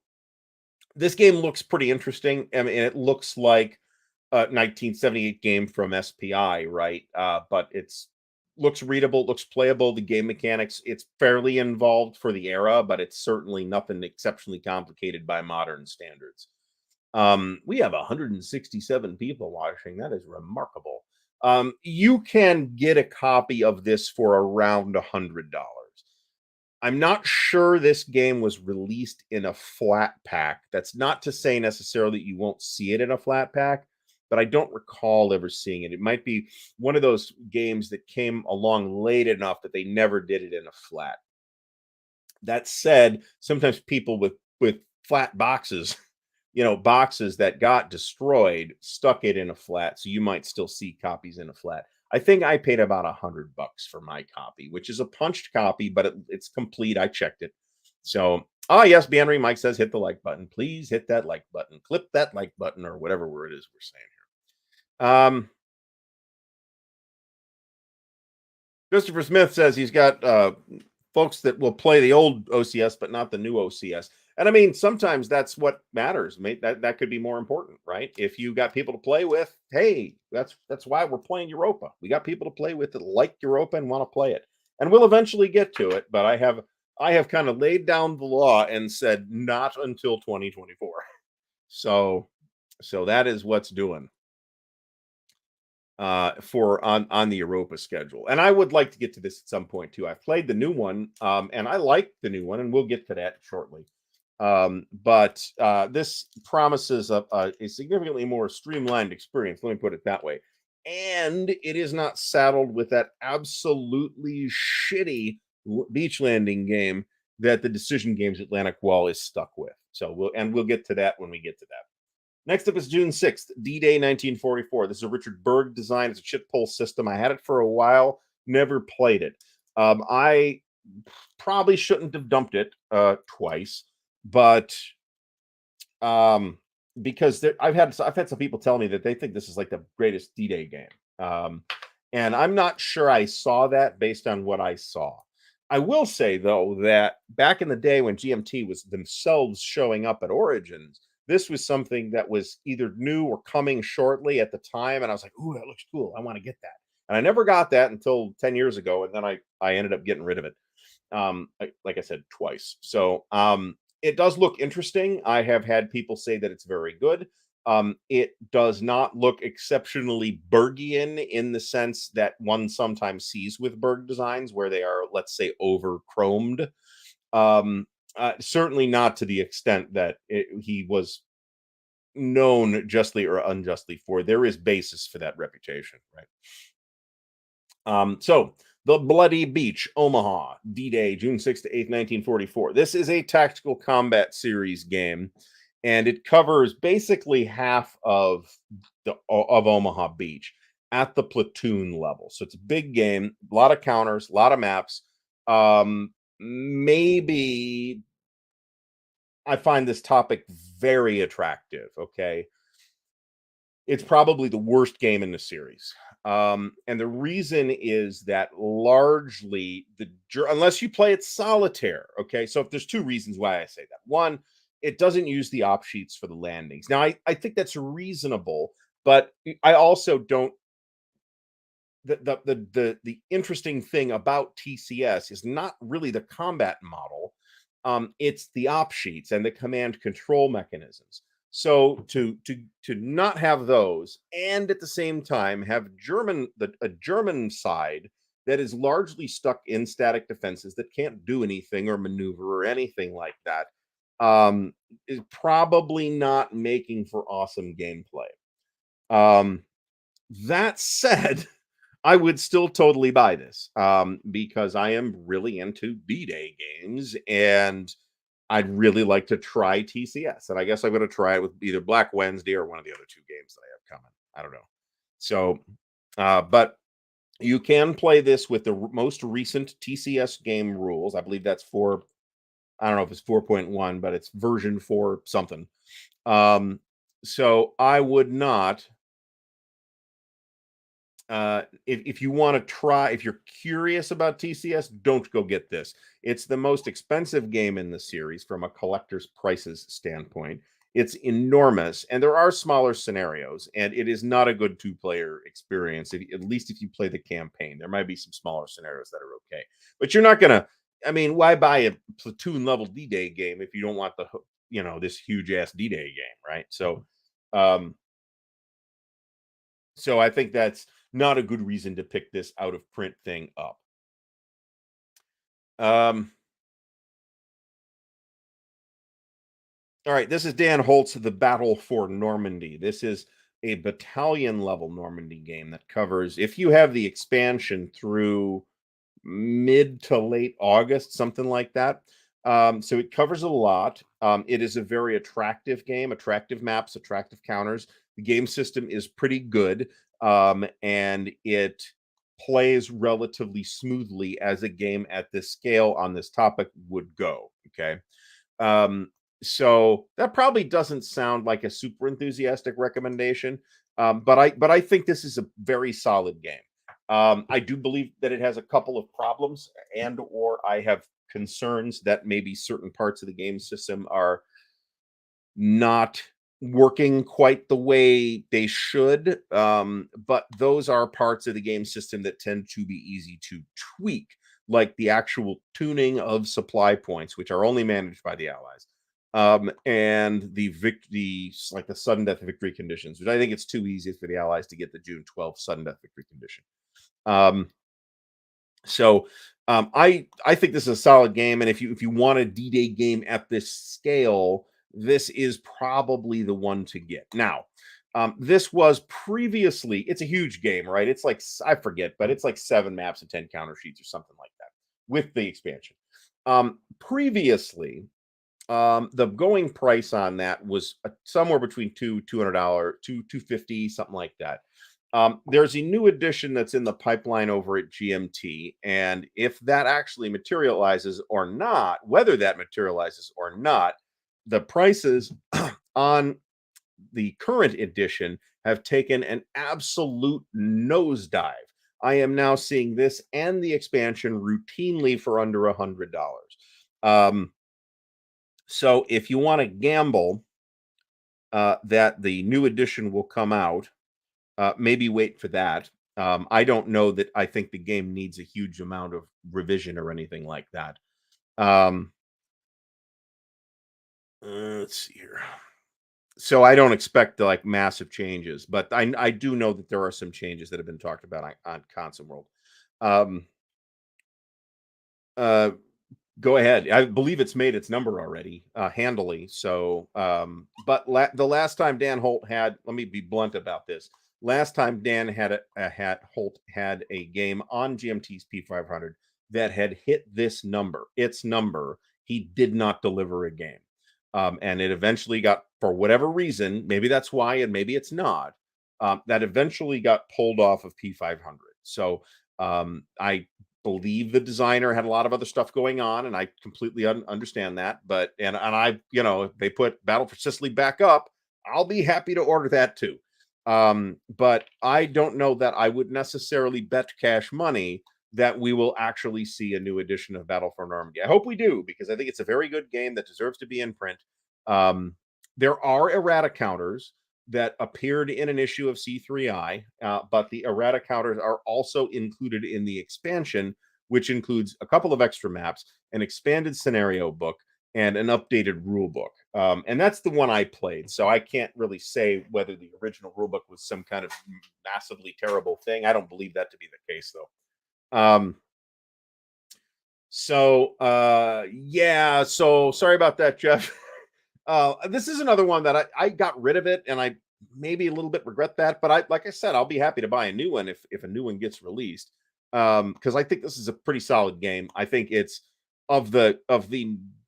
this game looks pretty interesting. I mean, it looks like a 1978 game from SPI, right? But looks readable, looks playable. The game mechanics, it's fairly involved for the era, but it's certainly nothing exceptionally complicated by modern standards. We have 167 people watching. That is remarkable. You can get a copy of this for around $100. I'm not sure this game was released in a flat pack. That's not to say necessarily that you won't see it in a flat pack, but I don't recall ever seeing it. It might be one of those games that came along late enough that they never did it in a flat. That said, sometimes people with with flat boxes, boxes that got destroyed, stuck it in a flat, so you might still see copies in a flat. I think I paid about $100 for my copy, which is a punched copy, but it's complete. I checked it. So, yes, Henry Mike says hit the like button. Please hit that like button. Clip that like button or whatever word it is we're saying here. Christopher Smith says he's got folks that will play the old OCS, but not the new OCS. And I mean, sometimes that's what matters. Mate. That could be more important, right? If you got people to play with, hey, that's why we're playing Europa. We got people to play with that like Europa and want to play it. And we'll eventually get to it, but I have kind of laid down the law and said not until 2024. So that is what's doing for on the Europa schedule. And I would like to get to this at some point too. I've played the new one, and I like the new one, and we'll get to that shortly. But this promises a significantly more streamlined experience. Let me put it that way. And it is not saddled with that absolutely shitty beach landing game that the Decision Games Atlantic Wall is stuck with. So we'll get to that when we get to that. Next up is June 6th, D-Day 1944. This is a Richard Berg design. It's a chip pull system. I had it for a while, never played it. I probably shouldn't have dumped it twice, but because I've had some people tell me that they think this is like the greatest D-Day game. And I'm not sure I saw that based on what I saw. I will say though that back in the day when GMT was themselves showing up at Origins, this was something that was either new or coming shortly at the time, and I was like, "Ooh, that looks cool. I want to get that." And I never got that until 10 years ago, and then I ended up getting rid of it. Like I said, twice. So it does look interesting. I have had people say that it's very good. It does not look exceptionally Bergian in the sense that one sometimes sees with Berg designs, where they are, let's say, over chromed. Certainly not to the extent that he was known justly or unjustly for. There is basis for that reputation, right? So the Bloody Beach, Omaha, D-Day, June 6th to 8th, 1944. This is a tactical combat series game, and it covers basically half of Omaha Beach at the platoon level. So it's a big game, a lot of counters, a lot of maps. Maybe I find this topic very attractive. Okay. It's probably the worst game in the series. And the reason is that largely unless you play it solitaire, okay. So if there's two reasons why I say that. One, it doesn't use the op sheets for the landings. Now, I think that's reasonable, but I also don't. The interesting thing about TCS is not really the combat model. It's the op sheets and the command control mechanisms. So to not have those and at the same time have a German side that is largely stuck in static defenses that can't do anything or maneuver or anything like that, is probably not making for awesome gameplay. That said, I would still totally buy this because I am really into D-Day games and I'd really like to try TCS. And I guess I'm going to try it with either Black Wednesday or one of the other two games that I have coming. I don't know. So, but you can play this with the most recent TCS game rules. I believe that's I don't know if it's 4.1, but it's version 4 something. So I would not if you want to try, if you're curious about TCS, don't go get this. It's the most expensive game in the series from a collector's prices standpoint. It's enormous, and there are smaller scenarios, and it is not a good two-player experience. At least if you play the campaign, there might be some smaller scenarios that are okay, but you're not gonna. I mean, why buy a platoon level D-Day game if you don't want this huge ass D-Day game, right? Um, so I think that's not a good reason to pick this out of print thing up. All right, this is Dan Holtz of the Battle for Normandy. This is a battalion level Normandy game that covers, if you have the expansion through mid to late August, something like that. So it covers a lot. It is a very attractive game, attractive maps, attractive counters. The game system is pretty good, and it plays relatively smoothly as a game at this scale on this topic would go. Okay. Um, so that probably doesn't sound like a super enthusiastic recommendation, but I think this is a very solid game. I do believe that it has a couple of problems, and or I have concerns that maybe certain parts of the game system are not working quite the way they should. But those are parts of the game system that tend to be easy to tweak, like the actual tuning of supply points, which are only managed by the allies. And like the sudden death victory conditions, which I think it's too easy for the allies to get the June 12th sudden death victory condition. Um, so I think this is a solid game, and if you want a D-Day game at this scale, this is probably the one to get. Now, this was previously it's a huge game, right? It's like I forget, but it's like 7 maps and 10 counter sheets or something like that with the expansion. Previously, the going price on that was somewhere between $200, 250, something like that. There's a new edition that's in the pipeline over at GMT, and if that actually materializes or not, whether that materializes or not, the prices on the current edition have taken an absolute nosedive. I am now seeing this and the expansion routinely for under $100. Um, so if you want to gamble that the new edition will come out, maybe wait for that. I don't know that I think the game needs a huge amount of revision or anything like that. Um, let's see here. So I don't expect like massive changes, but I do know that there are some changes that have been talked about on Console World. Um, uh, Go ahead. I believe it's made its number already, handily. So, but the last time Dan Holt had, let me be blunt about this. Last time Dan had Holt had a game on GMT's P500 that had hit this number, its number, he did not deliver a game. And it eventually got, for whatever reason, maybe that's why, and maybe it's not, that eventually got pulled off of P500. So, I believe the designer had a lot of other stuff going on, and I completely understand that. But and I, if they put Battle for Sicily back up, I'll be happy to order that too. But I don't know that I would necessarily bet cash money that we will actually see a new edition of Battle for Normandy. I hope we do, because I think it's a very good game that deserves to be in print. Um, there are errata counters that appeared in an issue of C3I, but the errata counters are also included in the expansion, which includes a couple of extra maps, an expanded scenario book, and an updated rule book. And that's the one I played, so I can't really say whether the original rule book was some kind of massively terrible thing. I don't believe that to be the case, though. Yeah, so sorry about that, Jeff. This is another one that I got rid of it, and I maybe a little bit regret that, but like I said, I'll be happy to buy a new one if a new one gets released. Because I think this is a pretty solid game. I think it's of the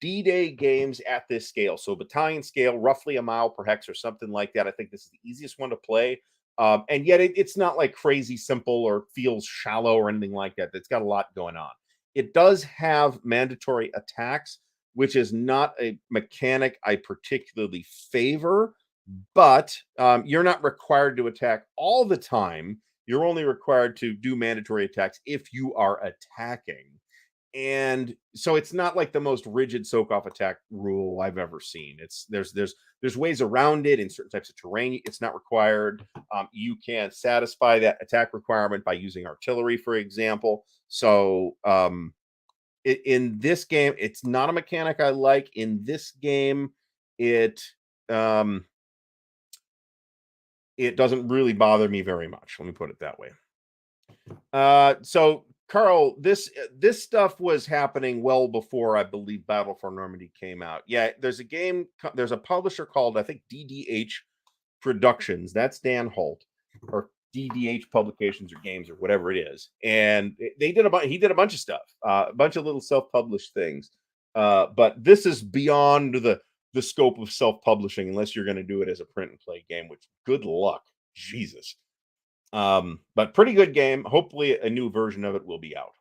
D-Day games at this scale, so battalion scale, roughly a mile per hex or something like that. I think this is the easiest one to play. And yet it's not like crazy simple or feels shallow or anything like that. It's got a lot going on. It does have mandatory attacks, which is not a mechanic I particularly favor, but you're not required to attack all the time. You're only required to do mandatory attacks if you are attacking. And so it's not like the most rigid soak off attack rule I've ever seen. There's ways around it in certain types of terrain. It's not required. You can satisfy that attack requirement by using artillery, for example. So in this game, it's not a mechanic I like. In this game, it um, it doesn't really bother me very much. Let me put it that way. So Carl, this stuff was happening well before I believe Battle for Normandy came out. Yeah, there's a publisher called I think DDH Productions. That's Dan Holt, or DDH Publications or Games or whatever it is. And he did a bunch of stuff, a bunch of little self-published things. But this is beyond the scope of self-publishing unless you're going to do it as a print and play game, which good luck. Jesus. But pretty good game. Hopefully a new version of it will be out.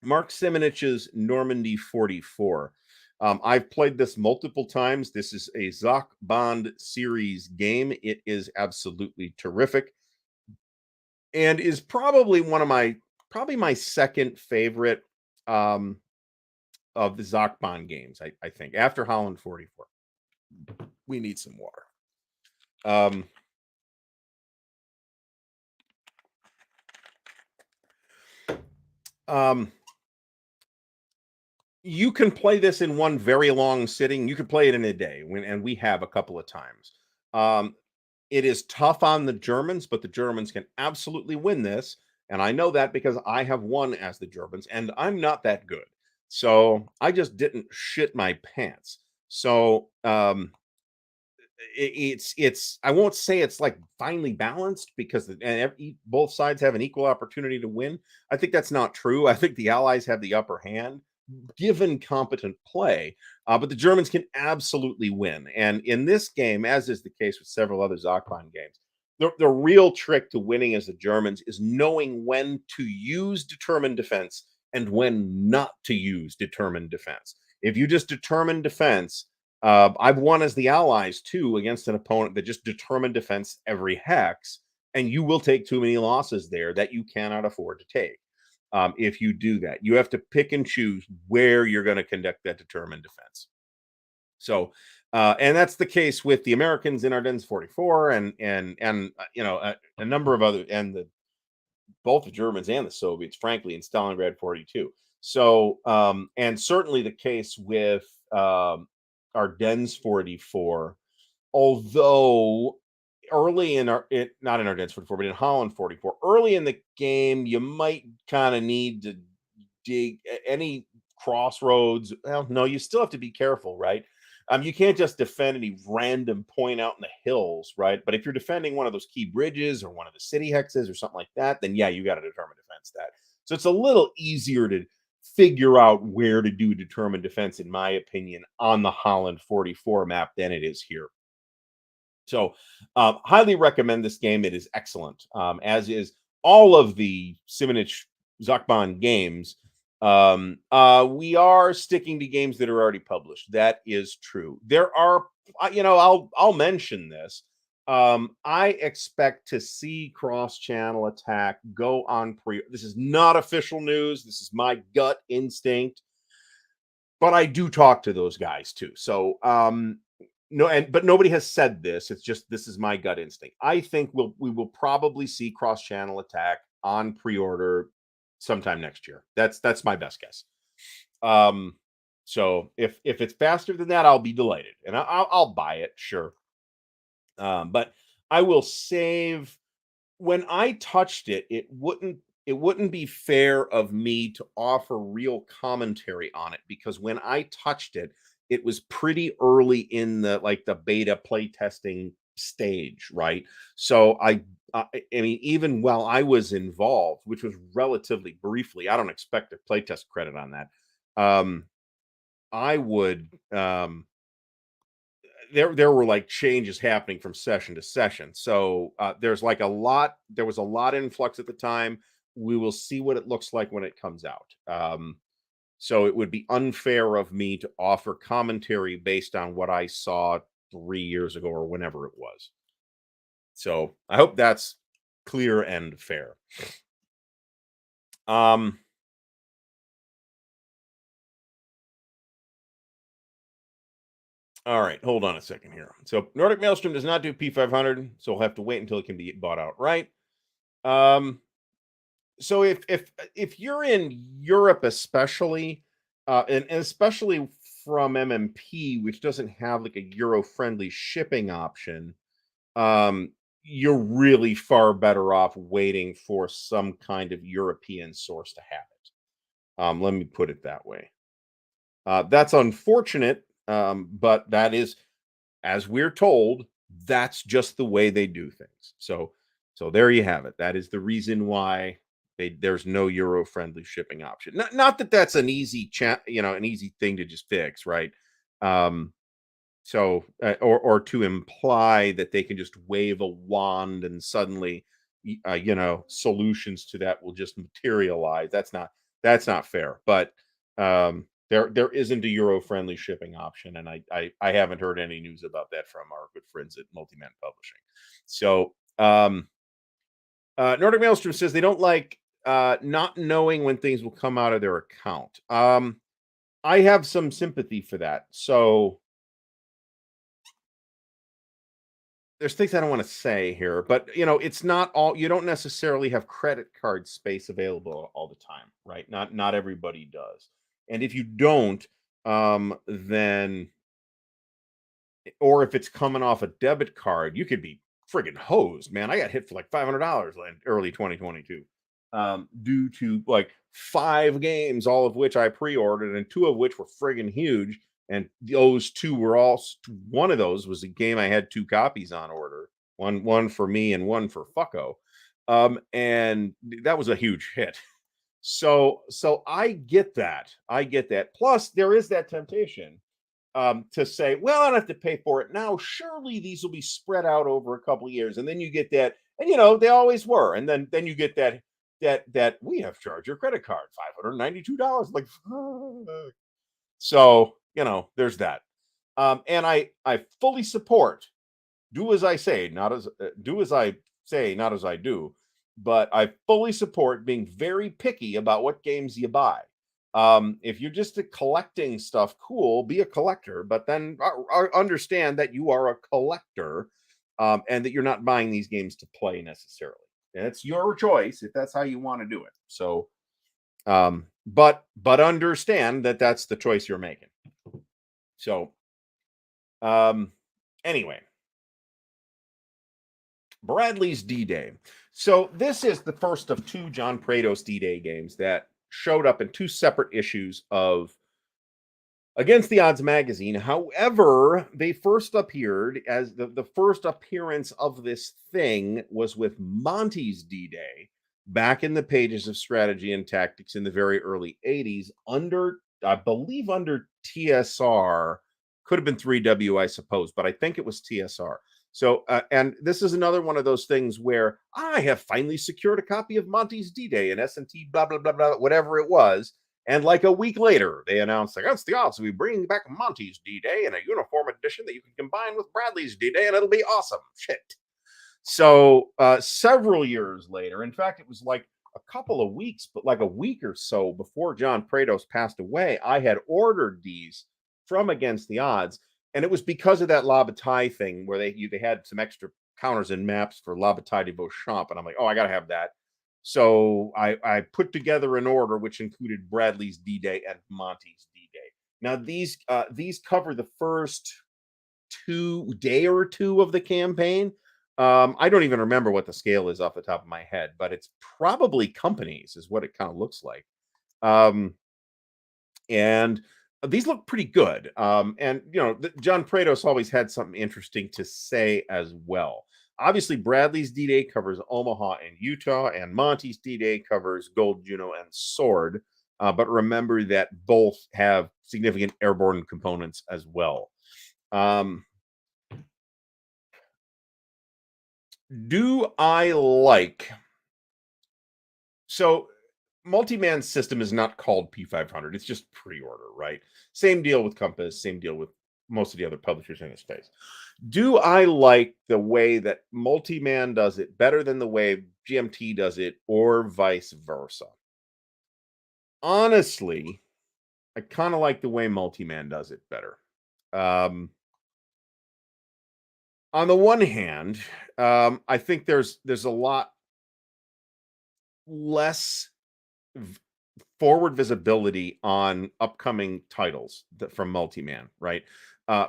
Mark Simonich's Normandy 44. I've played this multiple times. This is a Zoc Bond series game. It is absolutely terrific and is probably probably my second favorite um, of the Zoc Bond games. I think after Holland 44. We need some water. Um, um, you can play this in one very long sitting. You could play it in a day, and we have a couple of times. Um, it is tough on the Germans, but the Germans can absolutely win this, and I know that because I have won as the Germans, and I'm not that good. So I just didn't shit my pants. So it's I won't say it's like finely balanced because both sides have an equal opportunity to win. I think that's not true. I think the Allies have the upper hand given competent play, but the Germans can absolutely win. And in this game, as is the case with several other Zachman games, the real trick to winning as the Germans is knowing when to use determined defense and when not to use determined defense. If you just determine defense, I've won as the Allies too against an opponent that just determined defense every hex, and you will take too many losses there that you cannot afford to take. If you do that, you have to pick and choose where you're going to conduct that determined defense. So, and that's the case with the Americans in Ardennes 44, and a number of other, and both the Germans and the Soviets, frankly, in Stalingrad 42. So, and certainly the case with Ardennes 44, although early in not in Ardennes 44, but in Holland 44, early in the game, you might kind of need to dig any crossroads. Well, no, you still have to be careful, right? You can't just defend any random point out in the hills, right? But if you're defending one of those key bridges or one of the city hexes or something like that, then yeah, you got to determine defense that. So it's a little easier to figure out where to do determined defense, in my opinion, on the Holland 44 map than it is here. So, highly recommend this game. It is excellent, as is all of the Simonich Zachman games. We are sticking to games that are already published. That is true. There are, I'll mention this. I expect to see cross-channel attack go on pre. This is not official news. This is my gut instinct, but I do talk to those guys too. So, no, but nobody has said this. It's just this is my gut instinct. I think we will probably see cross-channel attack on pre-order sometime next year. That's my best guess. So if it's faster than that, I'll be delighted, and I'll buy it, sure. But I will save when I touched it, it wouldn't be fair of me to offer real commentary on it because when I touched it, it was pretty early in the beta play testing stage, right? So I mean, even while I was involved, which was relatively briefly, I don't expect a playtest credit on that. I would there were like changes happening from session to session. So there was a lot in flux at the time. We will see what it looks like when it comes out. So it would be unfair of me to offer commentary based on what I saw 3 years ago or whenever it was. So I hope that's clear and fair. Um, all right, hold on a second here. So Nordic Maelstrom does not do P500, so we'll have to wait until it can be bought outright. Um, so if you're in Europe, especially, and especially from MMP, which doesn't have like a Euro friendly shipping option, you're really far better off waiting for some kind of European source to have it. Let me put it that way. That's unfortunate, but that is, as we're told, that's just the way they do things. So there you have it. That is the reason why There's no Euro friendly shipping option. Not that that's an easy an easy thing to just fix, right? Um, or to imply that they can just wave a wand and suddenly, solutions to that will just materialize. That's not fair. But there isn't a Euro friendly shipping option, and I haven't heard any news about that from our good friends at Multiman Publishing. So Nordic Maelstrom says they don't like not knowing when things will come out of their account. I have some sympathy for that. So there's things I don't want to say here, but it's not all. You don't necessarily have credit card space available all the time, right? Not everybody does. And if you don't, then or if it's coming off a debit card, you could be friggin' hosed, man. I got hit for like $500 in early 2022, due to like 5 games, all of which I pre-ordered, and 2 of which were friggin' huge. And those 2 were all. One of those was a game I had 2 copies on order, one for me and one for Fucko, and that was a huge hit. So I get that. I get that. Plus, there is that temptation to say, well, I don't have to pay for it now. Surely these will be spread out over a couple of years, and then you get that, and they always were, and then you get that we have charged your credit card $592, like so. There's that, and I fully support do as I say, not as do as I say, not as I do. But I fully support being very picky about what games you buy. If you're just collecting stuff, cool, be a collector, but then understand that you are a collector, and that you're not buying these games to play necessarily. And it's your choice if that's how you want to do it. So, but understand that that's the choice you're making. So, um, anyway, Bradley's D-Day. So this is the first of 2 John Prados D-Day games that showed up in 2 separate issues of Against the Odds magazine. However, they first appeared as the first appearance of this thing was with Monty's D-Day back in the pages of Strategy and Tactics in the very early 80s under, I believe, under TSR. Could have been 3W, I suppose, but I think it was TSR. So, and this is another one of those things where I have finally secured a copy of Monty's D-Day and S&T, blah, blah, blah, blah, whatever it was. And like a week later, they announced, against the odds, we'll be bringing back Monty's D-Day in a uniform edition that you can combine with Bradley's D-Day, and it'll be awesome. Shit. So several years later, in fact, it was like a couple of weeks, but like a week or so before John Prados passed away, I had ordered these from Against the Odds. And it was because of that La Bataille thing where they had some extra counters and maps for La Bataille de Beauchamp. And I'm like, oh, I got to have that. So I put together an order which included Bradley's D-Day and Monty's D-Day. Now these cover the first day or two of the campaign. I don't even remember what the scale is off the top of my head, but it's probably companies is what it kind of looks like. And these look pretty good. And John Prados always had something interesting to say as well. Obviously, Bradley's D-Day covers Omaha and Utah, and Monty's D-Day covers Gold, Juno, and Sword. But remember that both have significant airborne components as well. Do I like... So, Multi-Man system is not called P500. It's just pre-order, right? Same deal with Compass, same deal with most of the other publishers in the space. Do I like the way that Multi-Man does it better than the way GMT does it, or vice versa? Honestly, I kind of like the way Multi-Man does it better. On the one hand, I think there's a lot less forward visibility on upcoming titles from Multi-Man, right?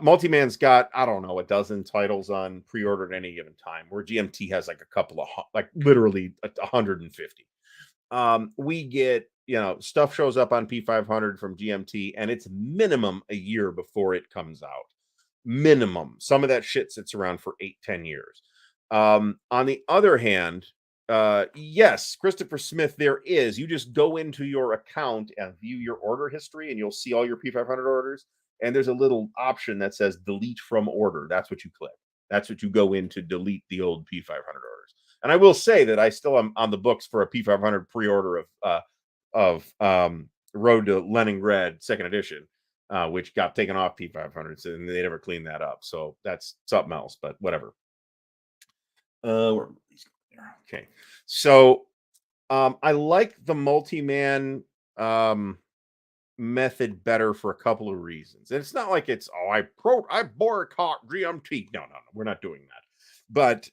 Multi-Man's got, I don't know, a dozen titles on pre-order at any given time, where GMT has like a couple of, like literally 150. We get, stuff shows up on P500 from GMT, and it's minimum a year before it comes out. Minimum. Some of that shit sits around for 8-10 years. On the other hand, Yes, Christopher Smith, there is. You just go into your account and view your order history, and you'll see all your P500 orders. And there's a little option that says delete from order. That's what you click. That's what you go in to delete the old P500 orders. And I will say that I still am on the books for a P500 pre-order of Road to Leningrad Second Edition, which got taken off P500s, and they never cleaned that up. So that's something else, but whatever. Where are these? Okay, so I like the multi-man method better for a couple of reasons. And it's not like it's I boycott GMT. No, we're not doing that. But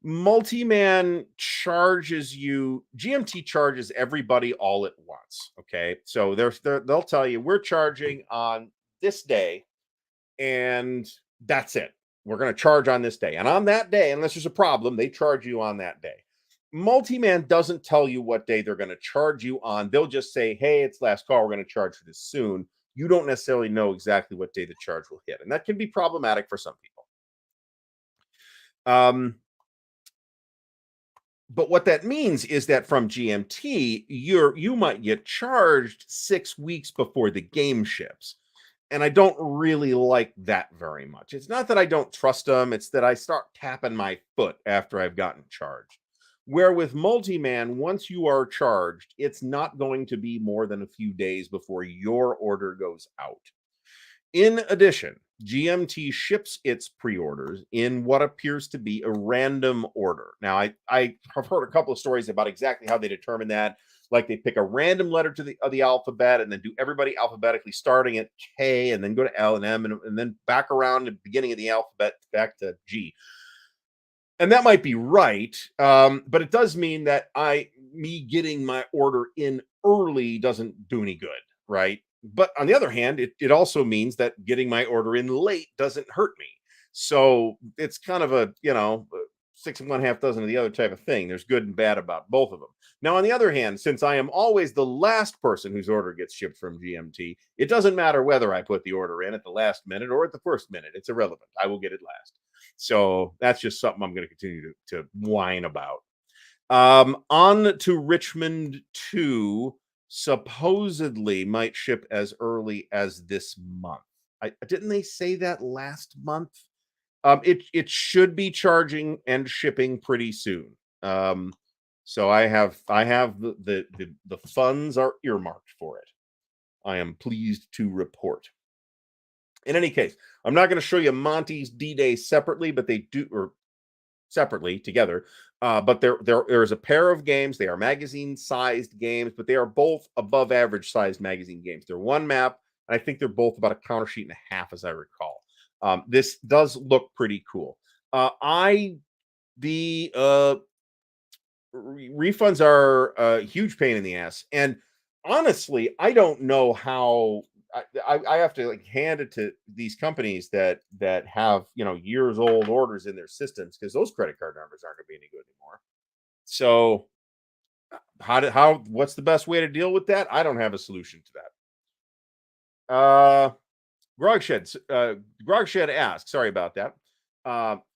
multi-man charges you, GMT charges everybody all at once. Okay. So they'll tell you we're charging on this day, and that's it. We're going to charge on this day. And on that day, unless there's a problem, they charge you on that day. Multi-man doesn't tell you what day they're going to charge you on. They'll just say, hey, it's last call. We're going to charge for this soon. You don't necessarily know exactly what day the charge will hit. And that can be problematic for some people. But what that means is that from GMT, you might get charged 6 weeks before the game ships. And I don't really like that very much. It's not that I don't trust them, it's that I start tapping my foot after I've gotten charged. Where with multi-man, once you are charged, it's not going to be more than a few days before your order goes out. In addition, GMT ships its pre-orders in what appears to be a random order. Now, I have heard a couple of stories about exactly how they determine that. Like they pick a random letter to the alphabet and then do everybody alphabetically starting at K and then go to L and M and then back around to the beginning of the alphabet back to G. And that might be right, but it does mean that me getting my order in early doesn't do any good, right? But on the other hand, it also means that getting my order in late doesn't hurt me. So it's kind of a, six and one half dozen of the other type of thing. There's good and bad about both of them. Now, on the other hand, since I am always the last person whose order gets shipped from GMT, it doesn't matter whether I put the order in at the last minute or at the first minute. It's irrelevant. I will get it last. So that's just something I'm going to continue to whine about. On to Richmond 2, supposedly might ship as early as this month. Didn't they say that last month? It should be charging and shipping pretty soon. So I have the funds are earmarked for it. I am pleased to report. In any case, I'm not going to show you Monty's D-Day separately, but they do, or separately together. But there's a pair of games. They are magazine-sized games, but they are both above average-sized magazine games. They're one map, and I think they're both about a counter sheet and a half, as I recall. This does look pretty cool. Refunds are a huge pain in the ass, and honestly, I don't know how. I have to hand it to these companies that have years old orders in their systems, because those credit card numbers aren't going to be any good anymore. So what's the best way to deal with that? I don't have a solution to that. Grogshed asks, sorry about that.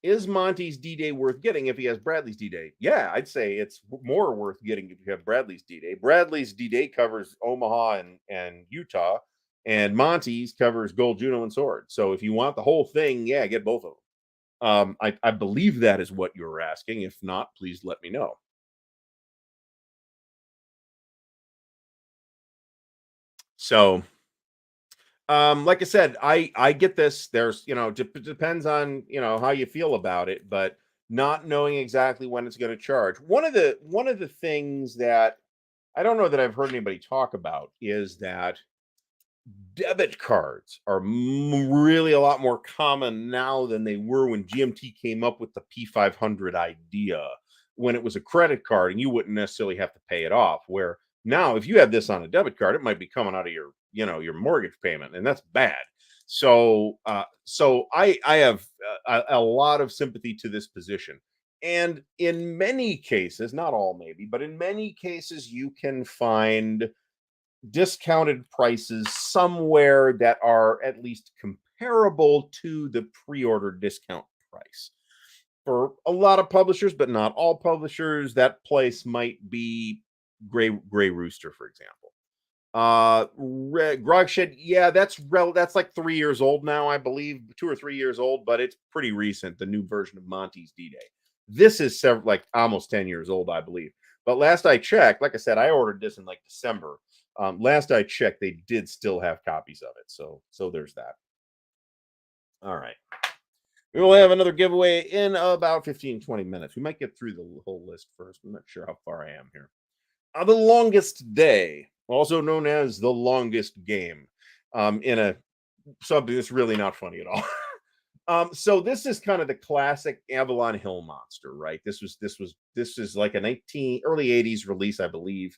Is Monty's D-Day worth getting if he has Bradley's D-Day? Yeah, I'd say it's more worth getting if you have Bradley's D-Day. Bradley's D-Day covers Omaha and Utah, and Monty's covers Gold, Juno, and Sword. So if you want the whole thing, yeah, get both of them. I believe that is what you were asking. If not, please let me know. So like I said, I get this. There's depends on how you feel about it, but not knowing exactly when it's going to charge. One of the things that I don't know that I've heard anybody talk about is that debit cards are really a lot more common now than they were when GMT came up with the P500 idea, when it was a credit card and you wouldn't necessarily have to pay it off. Where now, if you have this on a debit card, it might be coming out of your mortgage payment, and that's bad. So, I have a lot of sympathy to this position. And in many cases, not all maybe, but in many cases, you can find discounted prices somewhere that are at least comparable to the pre-order discount price. for a lot of publishers, but not all publishers, that place might be Gray Rooster, for example. Grog Shed, yeah, that's like 3 years old now, I believe, 2 or 3 years old, but it's pretty recent, the new version of Monty's D-Day. This is like almost 10 years old, I believe. But last I checked, like I said, I ordered this in like December. Last I checked, they did still have copies of it. So there's that. All right. We will have another giveaway in about 15, 20 minutes. We might get through the whole list first. I'm not sure how far I am here. The Longest Day, also known as the longest game, in a something that's really not funny at all. So this is kind of the classic Avalon Hill monster, right? This is like a early 80s release, I believe.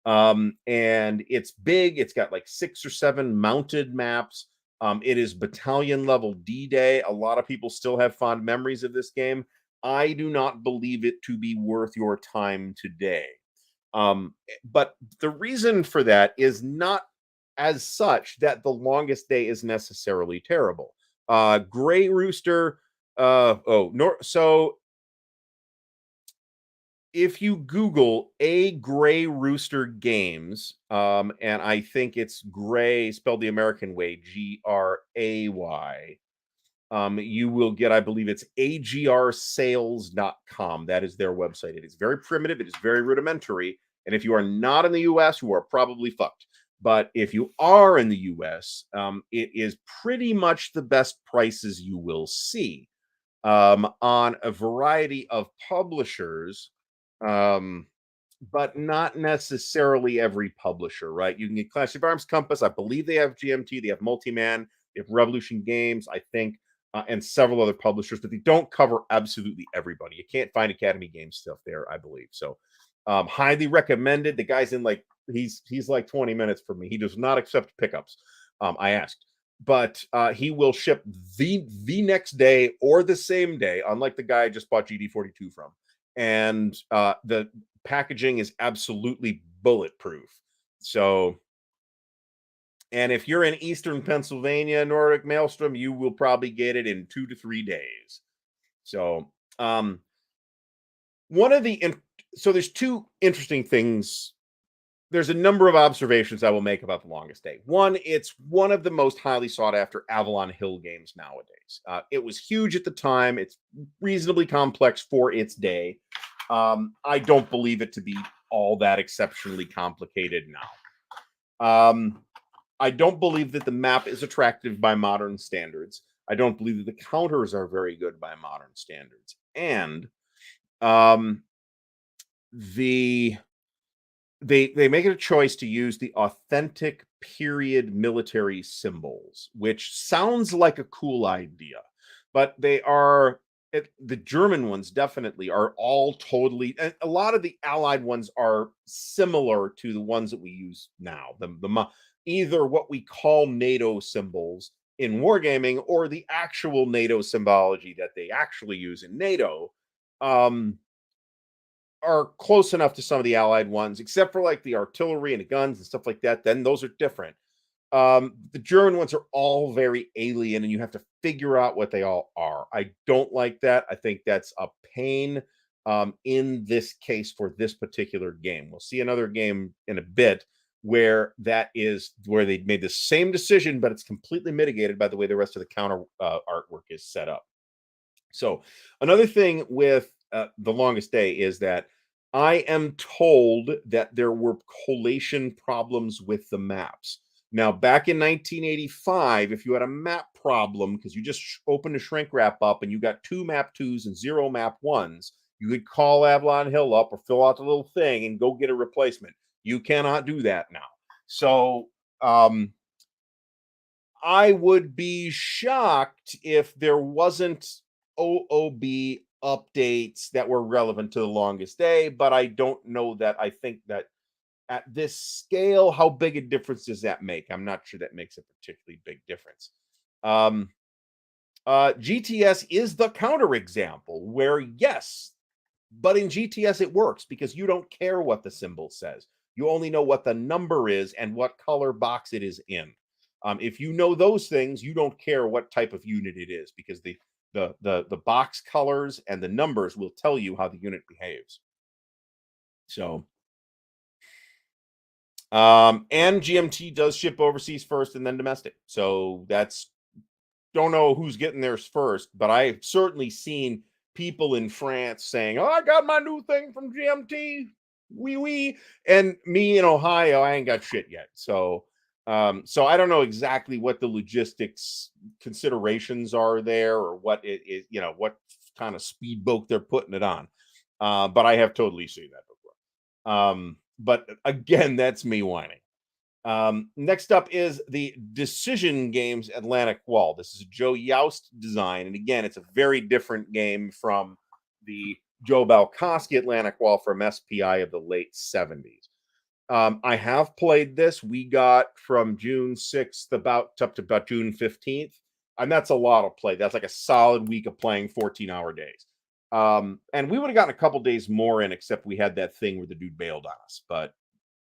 And it's big, it's got like 6 or 7 mounted maps. It is battalion level D-Day. A lot of people still have fond memories of this game. I do not believe it to be worth your time today. But the reason for that is not as such that the Longest Day is necessarily terrible. Gray Rooster, so if you Google a Gray Rooster games, and I think it's Gray spelled the American way, Gray, you will get, I believe it's agrsales.com. That is their website. It is very primitive, it is very rudimentary. And if you are not in the US, you are probably fucked. But if you are in the US, it is pretty much the best prices you will see on a variety of publishers, but not necessarily every publisher, right? You can get Clash of Arms Compass. I believe they have GMT, they have Multiman, they have Revolution Games, I think, and several other publishers, but they don't cover absolutely everybody. You can't find Academy Game stuff there, I believe. So, highly recommended. The guy's in like he's like 20 minutes from me. He does not accept pickups. I asked, but he will ship the next day or the same day, unlike the guy I just bought GD42 from. And the packaging is absolutely bulletproof. So, and if you're in Eastern Pennsylvania, Nordic Maelstrom, you will probably get it in 2 to 3 days. So, one of the so there's two interesting things. There's a number of observations I will make about The Longest Day. One, it's one of the most highly sought after Avalon Hill games nowadays. It was huge at the time. It's reasonably complex for its day. I don't believe it to be all that exceptionally complicated now. I don't believe that the map is attractive by modern standards. I don't believe that the counters are very good by modern standards. And they make it a choice to use the authentic period military symbols, which sounds like a cool idea, but they are the German ones definitely are all totally. And a lot of the Allied ones are similar to the ones that we use now. Either what we call NATO symbols in wargaming or the actual NATO symbology that they actually use in NATO. Are close enough to some of the Allied ones, except for like the artillery and the guns and stuff like that. Then those are different. The German ones are all very alien, and you have to figure out what they all are. I don't like that. I think that's a pain in this case for this particular game. We'll see another game in a bit where they made the same decision, but it's completely mitigated by the way the rest of the counter artwork is set up. So another thing with The Longest Day is that I am told that there were collation problems with the maps. Now, back in 1985, if you had a map problem because you just opened a shrink wrap up and you got 2 map 2s and 0 map 1s, you could call Avalon Hill up or fill out the little thing and go get a replacement. You cannot do that now. So, I would be shocked if there wasn't OOB updates that were relevant to The Longest Day, but I don't know that. I think that at this scale, how big a difference does that make? I'm not sure that makes a particularly big difference. GTS is the counterexample where, yes, but in GTS it works because you don't care what the symbol says. You only know what the number is and what color box it is in. If you know those things, you don't care what type of unit it is because the The box colors and the numbers will tell you how the unit behaves. So, and GMT does ship overseas first and then domestic. So that's don't know who's getting theirs first, but I've certainly seen people in France saying, "Oh, I got my new thing from GMT, wee wee," and me in Ohio, I ain't got shit yet. So I don't know exactly what the logistics considerations are there, or what it is, what kind of speedboat they're putting it on. But I have totally seen that before. But again, that's me whining. Next up is the Decision Games Atlantic Wall. This is a Joe Youst design, and again, it's a very different game from the Joe Balkowski Atlantic Wall from SPI of the late 70s. I have played this. We got from June 6th about up to about June 15th, and that's a lot of play. That's like a solid week of playing 14-hour days. And we would have gotten a couple days more in, except we had that thing where the dude bailed on us. But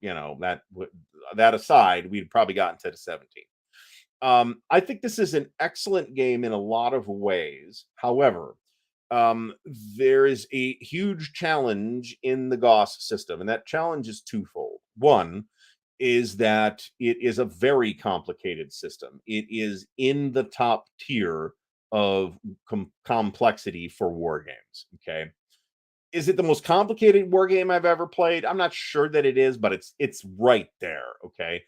that aside, we'd probably gotten to the 17th. I think this is an excellent game in a lot of ways. However, there is a huge challenge in the Goss system, and that challenge is twofold. One is that it is a very complicated system. It is in the top tier of complexity for war games. Okay. Is it the most complicated war game I've ever played? I'm not sure that it is, but it's right there. Okay.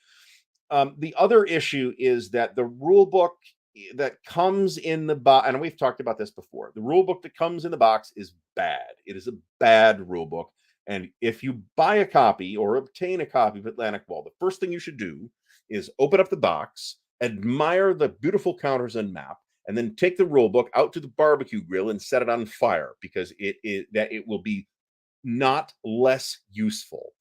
The other issue is that the rule book that comes in the box, and we've talked about this before, the rule book that comes in the box is bad. It is a bad rule book. And if you buy a copy or obtain a copy of Atlantic Wall, the first thing you should do is open up the box, admire the beautiful counters and map, and then take the rule book out to the barbecue grill and set it on fire, because it will be not less useful.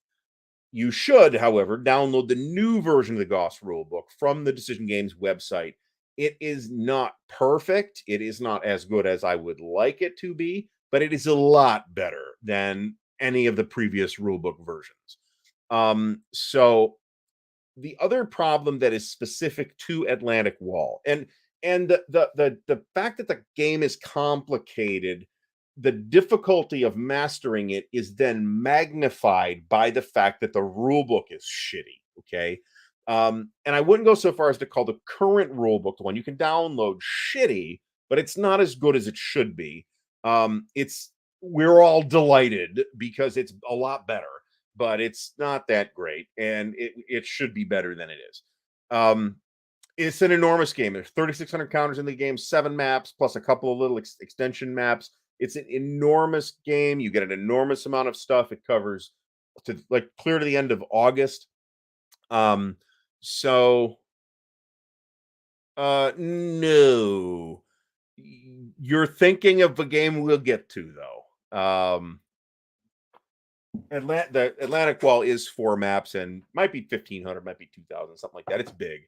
You should, however, download the new version of the Goss rulebook from the Decision Games website. It is not perfect. It is not as good as I would like it to be, but it is a lot better than any of the previous rulebook versions. So the other problem that is specific to Atlantic Wall, and the fact that the game is complicated, the difficulty of mastering it is then magnified by the fact that the rule book is shitty. Okay. And I wouldn't go so far as to call the current rule book, the one you can download, shitty, but it's not as good as it should be. It's We're all delighted because it's a lot better, but it's not that great, and it should be better than it is. It's an enormous game. There's 3,600 counters in the game, 7 maps plus a couple of little extension maps. It's an enormous game. You get an enormous amount of stuff. It covers to like clear to the end of August. Um, so no. You're thinking of a game we'll get to though. The Atlantic Wall is 4 maps and might be 1,500, might be 2,000, something like that. It's big.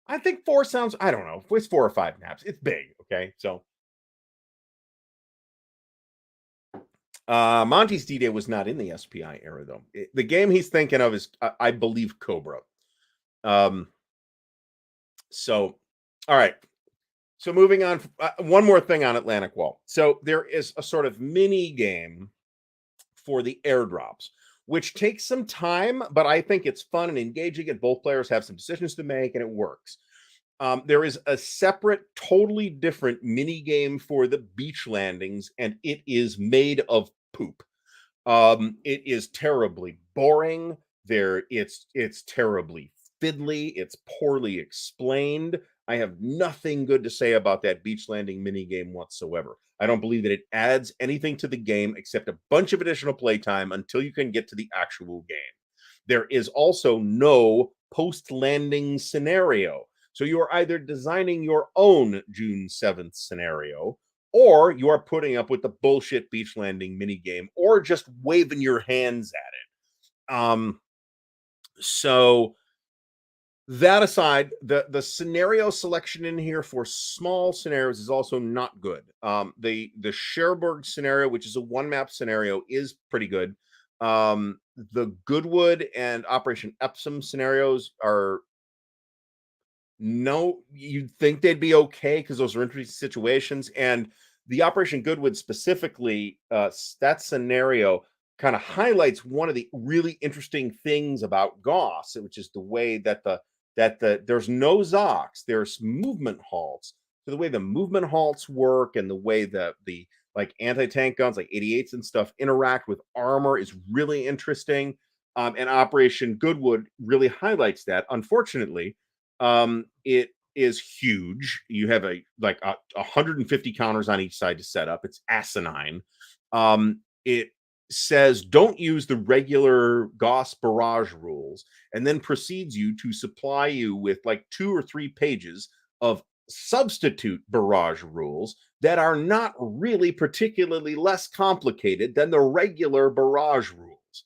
I think 4 sounds, I don't know. It's 4 or 5 maps. It's big. Okay. So Monty's D-Day was not in the SPI era though. The game he's thinking of is I believe Cobra. Um so all right. So moving on, one more thing on Atlantic Wall. So there is a sort of mini game for the airdrops, which takes some time, but I think it's fun and engaging, and both players have some decisions to make, and it works. There is a separate, totally different mini game for the beach landings, and it is made of poop. It is terribly boring. It's terribly fiddly. It's poorly explained. I have nothing good to say about that beach landing mini game whatsoever. I don't believe that it adds anything to the game except a bunch of additional playtime until you can get to the actual game. There is also no post landing scenario. So you are either designing your own June 7th scenario, or you are putting up with the bullshit beach landing mini game, or just waving your hands at it. So that aside, the scenario selection in here for small scenarios is also not good. The Cherbourg scenario, which is a 1 map scenario, is pretty good. The Goodwood and Operation Epsom scenarios are No, you'd think they'd be okay because those are interesting situations. And the Operation Goodwood specifically, that scenario kind of highlights one of the really interesting things about Goss, which is the way that there's no Zocs, there's movement halts. So the way the movement halts work and the way the like anti-tank guns like 88s and stuff interact with armor is really interesting. And Operation Goodwood really highlights that. Unfortunately, it is huge. You have like 150 counters on each side to set up. It's asinine. It says don't use the regular Gauss barrage rules, and then proceeds you to supply you with like 2 or 3 pages of substitute barrage rules that are not really particularly less complicated than the regular barrage rules.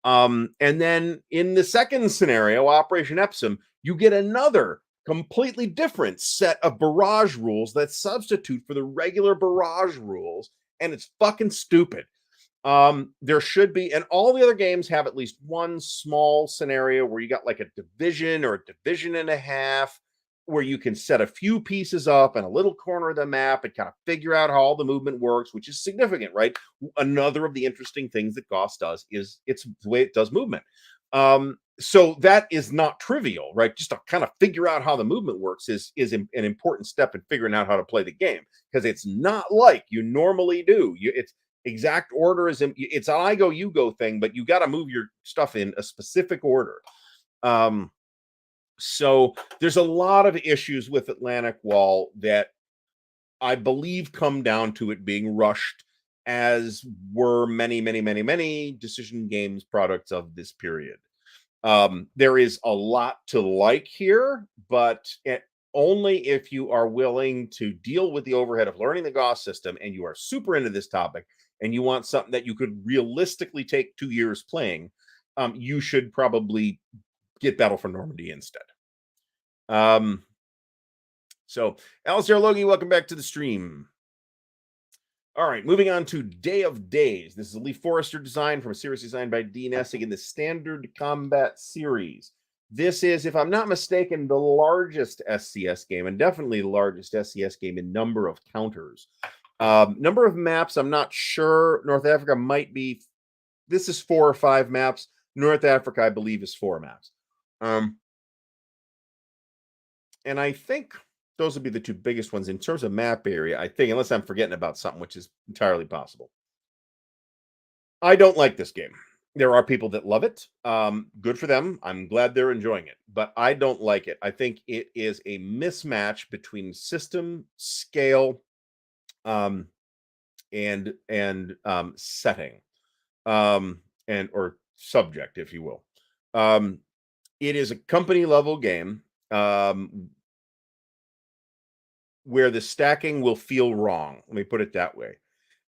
And then in the second scenario, Operation Epsom, you get another completely different set of barrage rules that substitute for the regular barrage rules, and it's fucking stupid. There should be, and all the other games have at least one small scenario where you got like a division or a division and a half where you can set a few pieces up in a little corner of the map and kind of figure out how all the movement works, which is significant, right? Another of the interesting things that Goss does is it's the way it does movement. So that is not trivial, right? Just to kind of figure out how the movement works is an important step in figuring out how to play the game, because it's not like you normally do. It's exact order is it's an I go you go thing, but you got to move your stuff in a specific order. Um, so there's a lot of issues with Atlantic Wall that I believe come down to it being rushed, as were many, many, many, many Decision Games products of this period. There is a lot to like here, but only if you are willing to deal with the overhead of learning the Gauss system and you are super into this topic and you want something that you could realistically take 2 years playing. You should probably get Battle for Normandy instead. Um, so, Alistair Logie, welcome back to the stream. All right, moving on to Day of Days. This is a Lee Forrester design from a series designed by Dean Essig in the Standard Combat series. This is, if I'm not mistaken, the largest SCS game, and definitely the largest SCS game in number of counters. Number of maps, I'm not sure. North Africa might be, this is 4 or 5 maps. North Africa, I believe, is 4 maps. And I think those would be the 2 biggest ones in terms of map area, I think, unless I'm forgetting about something, which is entirely possible. I don't like this game. There are people that love it. Good for them. I'm glad they're enjoying it, but I don't like it. I think it is a mismatch between system, scale, um, and setting, and or subject, if you will. It is a company level game. Where the stacking will feel wrong. Let me put it that way.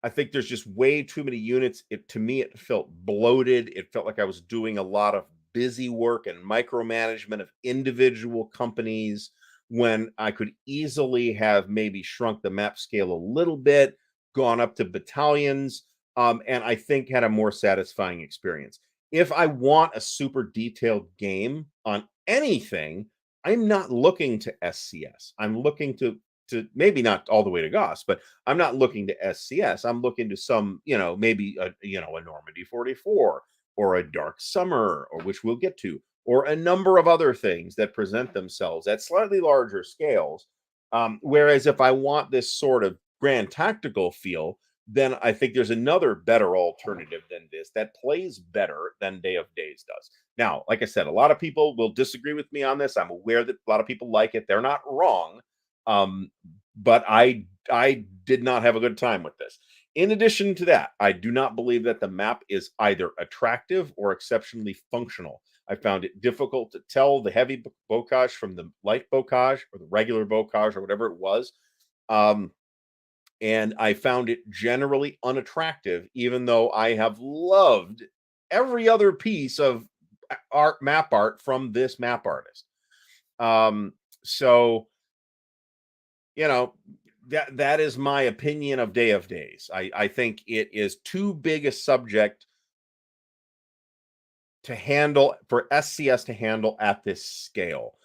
I think there's just way too many units. To me, it felt bloated. It felt like I was doing a lot of busy work and micromanagement of individual companies when I could easily have maybe shrunk the map scale a little bit, gone up to battalions, and I think had a more satisfying experience. If I want a super detailed game on anything, I'm not looking to SCS. I'm looking to maybe not all the way to Goss, but I'm not looking to SCS. I'm looking to some, maybe a Normandy 44 or a Dark Summer, or which we'll get to, or a number of other things that present themselves at slightly larger scales. Whereas if I want this sort of grand tactical feel, then I think there's another better alternative than this that plays better than Day of Days does. Now, like I said, a lot of people will disagree with me on this. I'm aware that a lot of people like it. They're not wrong. But I did not have a good time with this. In addition to that, I do not believe that the map is either attractive or exceptionally functional. I found it difficult to tell the heavy bocage from the light bocage or the regular bocage or whatever it was. And I found it generally unattractive, even though I have loved every other piece of map art from this map artist. So that is my opinion of Day of Days. I think it is too big a subject to handle for SCS to handle at this scale.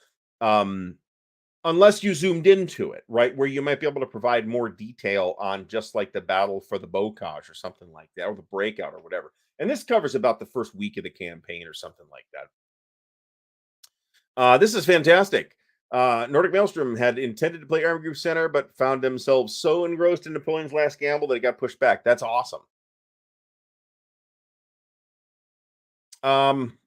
unless you zoomed into it, right? Where you might be able to provide more detail on just like the battle for the Bocage or something like that, or the breakout or whatever. And this covers about the first week of the campaign or something like that. This is fantastic. Nordic Maelstrom had intended to play Army Group Center, but found themselves so engrossed in Napoleon's Last Gamble that it got pushed back. That's awesome. Um,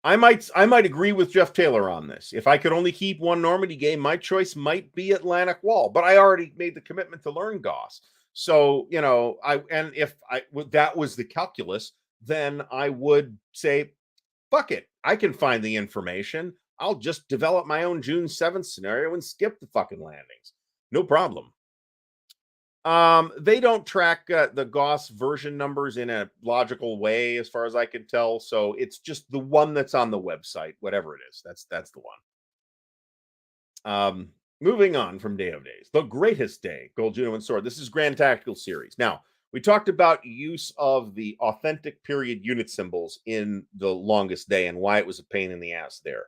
I might agree with Jeff Taylor on this. If I could only keep one Normandy game, my choice might be Atlantic Wall, but I already made the commitment to learn Goss. So, if that was the calculus, then I would say, fuck it. I can find the information. I'll just develop my own June 7th scenario and skip the fucking landings. No problem. They don't track the Goss version numbers in a logical way, as far as I can tell. So it's just the one that's on the website, whatever it is. That's the one. Moving on from Day of Days, the greatest day, Gold Juno and Sword. This is Grand Tactical Series. Now, we talked about use of the authentic period unit symbols in the longest day and why it was a pain in the ass there.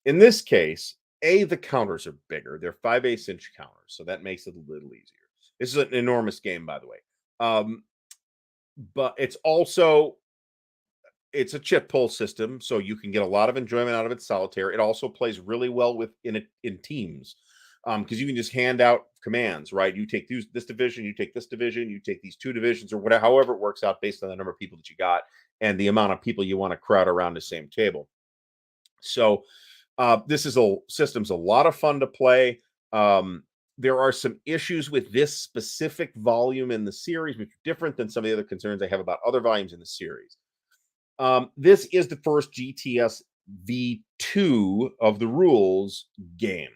In this case, the counters are bigger. They're 5/8 inch counters, so that makes it a little easier. This is an enormous game, by the way. But it's a chip pull system, so you can get a lot of enjoyment out of it solitaire. It also plays really well in teams, because you can just hand out commands, right? You take this division, you take this division, you take these two divisions, or whatever, however it works out based on the number of people that you got and the amount of people you want to crowd around the same table. So this is system's a lot of fun to play. There are some issues with this specific volume in the series, which are different than some of the other concerns I have about other volumes in the series. This is the first GTS V2 of the rules game.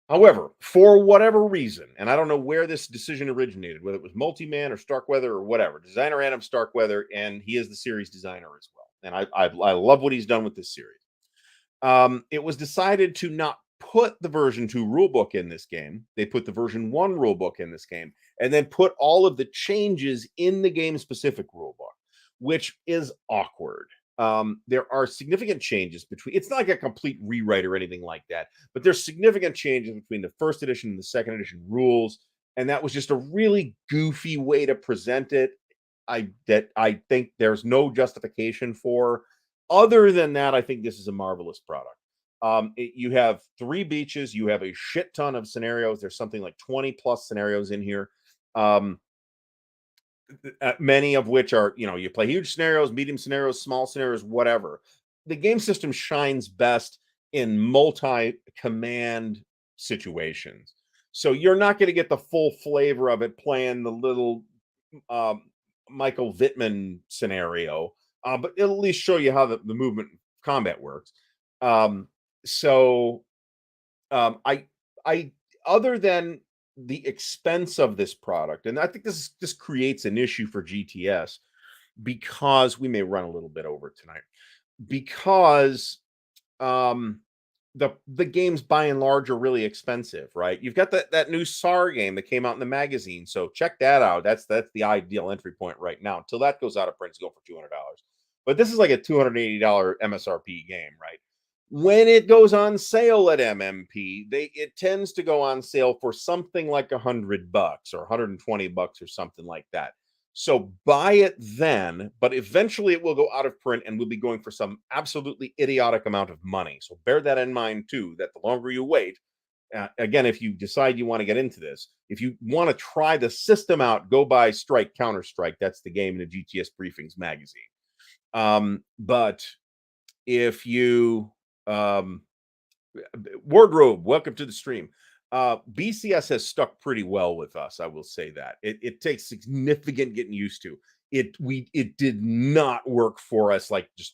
However, for whatever reason, and I don't know where this decision originated, whether it was Multiman or Starkweather or whatever, designer Adam Starkweather, and he is the series designer as well. And I love what he's done with this series. It was decided to not put the version 2 rulebook in this game. They put the version 1 rulebook in this game, and then put all of the changes in the game specific rulebook, which is awkward. There are significant changes between, it's not like a complete rewrite or anything like that, but there's significant changes between the first edition and the second edition rules. And that was just a really goofy way to present it. I think there's no justification for. Other than that, I think this is a marvelous product. You have 3 beaches, you have a shit ton of scenarios. There's something like 20 plus scenarios in here. Many of which are, you play huge scenarios, medium scenarios, small scenarios, whatever. The game system shines best in multi-command situations. So you're not going to get the full flavor of it playing the little Michael Vittman scenario, but it'll at least show you how the movement combat works. So I other than the expense of this product, and I think this creates an issue for GTS, because we may run a little bit over tonight, because the games by and large are really expensive, right? You've got that new SAR game that came out in the magazine, so check that out. That's the ideal entry point right now. Until that goes out of print, it's going for $200. But this is like a $280 MSRP game, right? When it goes on sale at MMP, it tends to go on sale for something like $100 or $120 or something like that. So buy it then, but eventually it will go out of print and will be going for some absolutely idiotic amount of money. So bear that in mind too, that the longer you wait, again, if you decide you want to get into this, if you want to try the system out, go buy Strike Counter Strike. That's the game in the GTS Briefings magazine. But if you Wardrobe, welcome to the stream. BCS has stuck pretty well with us. I will say that it takes significant getting used to. It did not work for us. Like just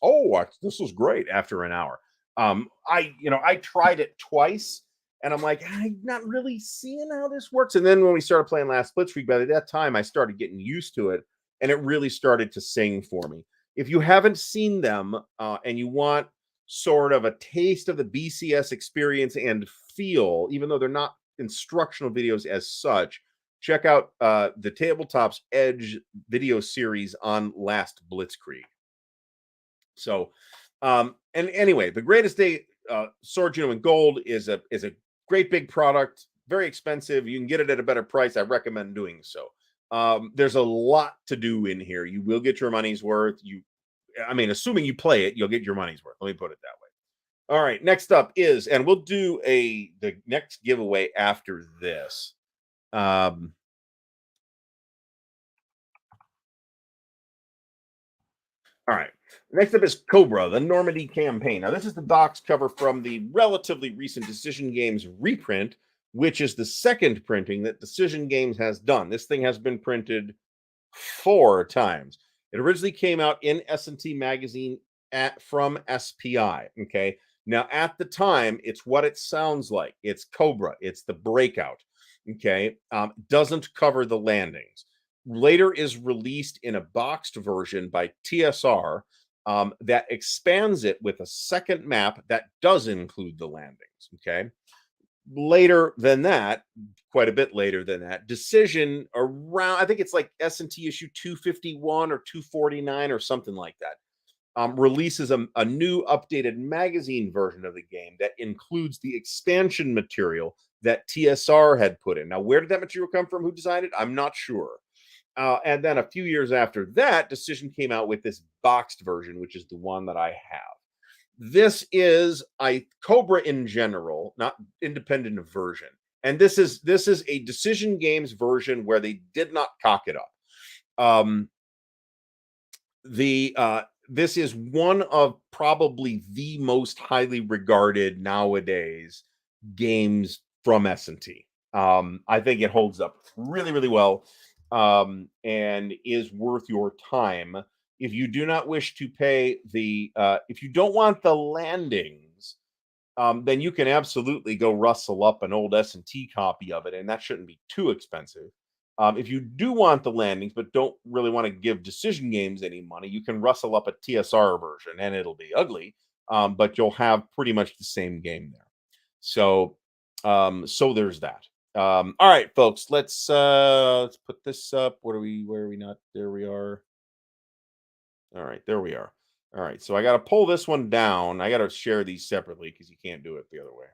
this was great after an hour. I tried it twice, and I'm like, I'm not really seeing how this works. And then when we started playing last Blitzkrieg, by that time I started getting used to it, and it really started to sing for me. If you haven't seen them and you want sort of a taste of the BCS experience and feel, even though they're not instructional videos as such, check out the Tabletop's Edge video series on Last Blitzkrieg. So, and anyway, the greatest day Sword Gino in Gold is a great big product, very expensive. You can get it at a better price. I recommend doing so. There's a lot to do in here. You will get your money's worth. I mean, assuming you play it, you'll get your money's worth. Let me put it that way. All right, next up is, and we'll do the next giveaway after this. Um, all right. Next up is Cobra, the Normandy campaign. Now, this is the box cover from the relatively recent Decision Games reprint, which is the second printing that Decision Games has done. This thing has been printed 4 times. It originally came out in S&T magazine from SPI. Okay. Now, at the time, it's what it sounds like. It's Cobra. It's the breakout. Okay. Doesn't cover the landings. Later is released in a boxed version by TSR that expands it with a second map that does include the landings. Okay. Later than that, quite a bit later than that, Decision around, I think it's like S&T issue 251 or 249 or something like that, releases a new updated magazine version of the game that includes the expansion material that TSR had put in. Now, where did that material come from? Who designed it? I'm not sure. And then a few years after that, Decision came out with this boxed version, which is the one that I have. This is Cobra in general, not independent of version. And this is a Decision Games version where they did not cock it up. The This is one of probably the most highly regarded nowadays games from S&T. I think it holds up really, really well, and is worth your time. If you do not wish to pay if you don't want the landings, then you can absolutely go rustle up an old S&T copy of it, and that shouldn't be too expensive. If you do want the landings, but don't really want to give Decision Games any money, you can rustle up a TSR version, and it'll be ugly, but you'll have pretty much the same game there. So there's that. All right, folks, let's put this up. Where are we not? There we are. All right, there we are. All right, so I got to pull this one down. I got to share these separately because you can't do it the other way.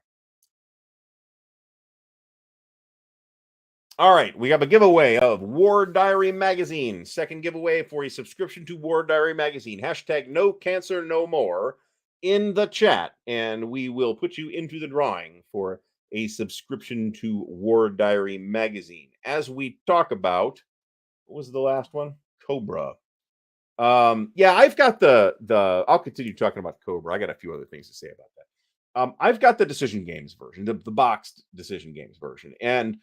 All right, we have a giveaway of War Diary Magazine. Second giveaway for a subscription to War Diary Magazine. Hashtag no cancer, no more in the chat. And we will put you into the drawing for a subscription to War Diary Magazine. As we talk about, what was the last one? Cobra. Yeah, I've got I'll continue talking about Cobra. I got a few other things to say about that. I've got the Decision Games version, the boxed Decision Games version. And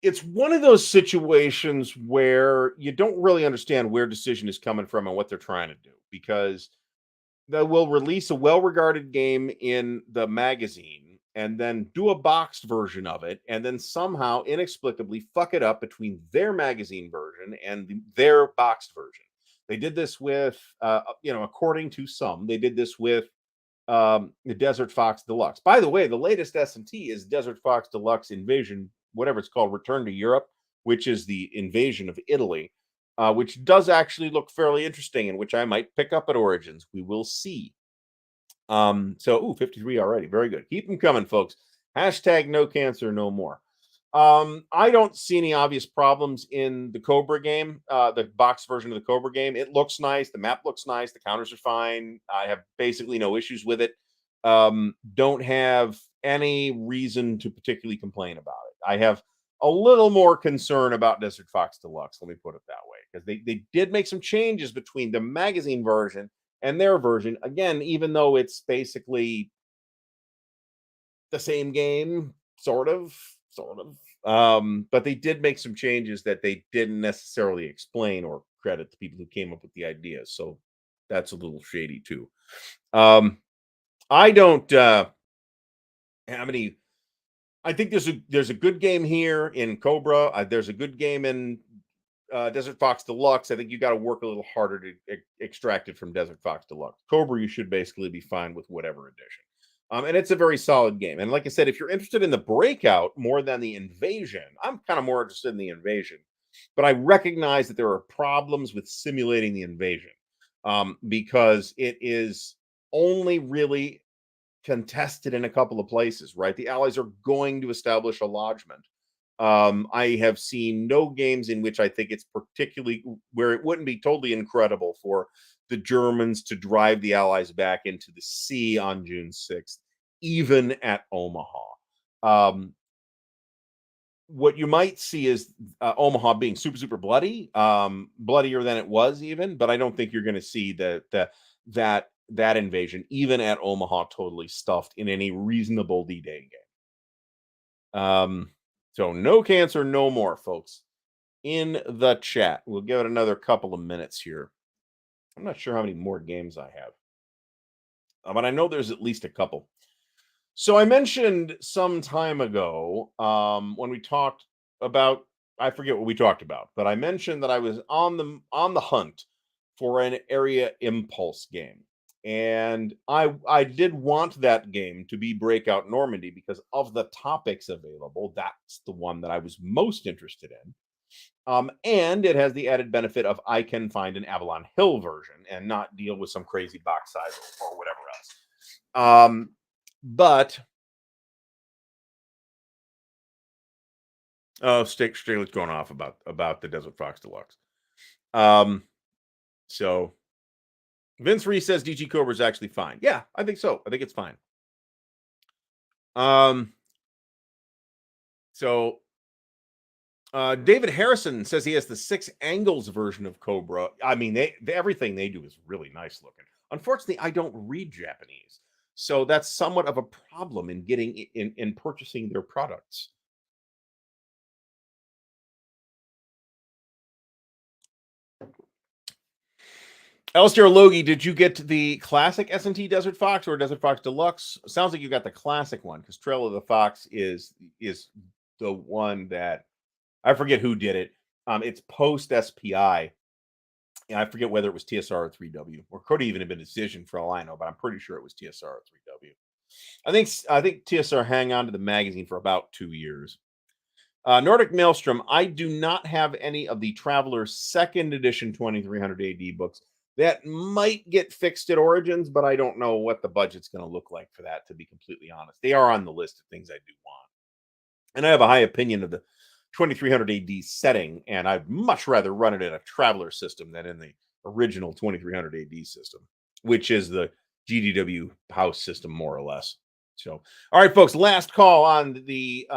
it's one of those situations where you don't really understand where Decision is coming from and what they're trying to do, because they will release a well-regarded game in the magazine and then do a boxed version of it, and then somehow inexplicably fuck it up between their magazine version and their boxed version. They did this with, according to some, they did this with the Desert Fox Deluxe. By the way, the latest S&T is Desert Fox Deluxe Invasion, whatever it's called, Return to Europe, which is the invasion of Italy, which does actually look fairly interesting, and which I might pick up at Origins. We will see. 53 already. Very good. Keep them coming, folks. Hashtag no cancer, no more. I don't see any obvious problems in the Cobra game, the box version of the Cobra game. It looks nice. The map looks nice. The counters are fine. I have basically no issues with it. Don't have any reason to particularly complain about it. I have a little more concern about Desert Fox Deluxe. Let me put it that way, because they did make some changes between the magazine version and their version. Again, even though it's basically the same game, sort of. But they did make some changes that they didn't necessarily explain or credit the people who came up with the ideas. So that's a little shady too. I don't have any. I think there's a good game here in Cobra. There's a good game in Desert Fox Deluxe. I think you got to work a little harder to extract it from Desert Fox Deluxe. Cobra, you should basically be fine with whatever edition. And it's a very solid game. And like I said, if you're interested in the breakout more than the invasion, I'm kind of more interested in the invasion. But I recognize that there are problems with simulating the invasion, because it is only really contested in a couple of places, right? The Allies are going to establish a lodgment. I have seen no games in which I think it's particularly where it wouldn't be totally incredible for the Germans to drive the Allies back into the sea on June 6th, even at Omaha. Um, what you might see is Omaha being super, super bloody, bloodier than it was even, but I don't think you're going to see that invasion, even at Omaha, totally stuffed in any reasonable D-Day game. So no cancer, no more, folks. In the chat, we'll give it another couple of minutes here. I'm not sure how many more games I have, but I know there's at least a couple. So I mentioned some time ago when we talked about, I forget what we talked about, but I mentioned that I was on the hunt for an area impulse game. And I did want that game to be Breakout Normandy because of the topics available. That's the one that I was most interested in. And it has the added benefit of I can find an Avalon Hill version and not deal with some crazy box size or whatever else. But oh, Strictly's going off about the Desert Fox Deluxe. So Vince Reese says DG Cobra is actually fine. Yeah, I think so. I think it's fine. So David Harrison says he has the 6 angles version of Cobra. I mean, everything they do is really nice looking. Unfortunately, I don't read Japanese, so that's somewhat of a problem in getting in purchasing their products. Alistair Logie, did you get the classic S&T Desert Fox or Desert Fox Deluxe? Sounds like you got the classic one because Trail of the Fox is the one that I forget who did it. It's post SPI. And I forget whether it was TSR or 3W, or could even have been Decision for all I know, but I'm pretty sure it was TSR or 3W. I think TSR hang on to the magazine for about 2 years. Nordic Maelstrom, I do not have any of the Traveler's second edition 2300 AD books. That might get fixed at Origins, but I don't know what the budget's going to look like for that, to be completely honest. They are on the list of things I do want. And I have a high opinion of the 2300 AD setting, and I'd much rather run it in a Traveler system than in the original 2300 AD system, which is the GDW house system, more or less. So, all right, folks, last call on the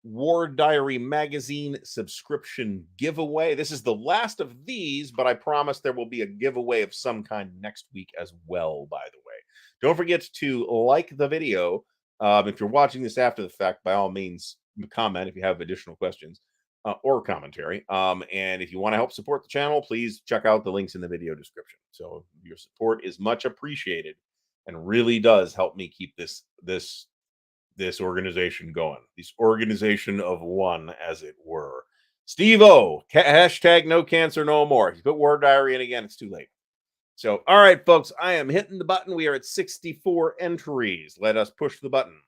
War Diary magazine subscription giveaway. This is the last of these, but I promise there will be a giveaway of some kind next week as well, by the way. Don't forget to like the video. If you're watching this after the fact, by all means, comment if you have additional questions or commentary. And if you want to help support the channel, please check out the links in the video description. So your support is much appreciated and really does help me keep this organization going, this organization of one, as it were. Steve O, hashtag no cancer, no more. If you put War Diary in again, it's too late. So, all right, folks, I am hitting the button. We are at 64 entries. Let us push the button.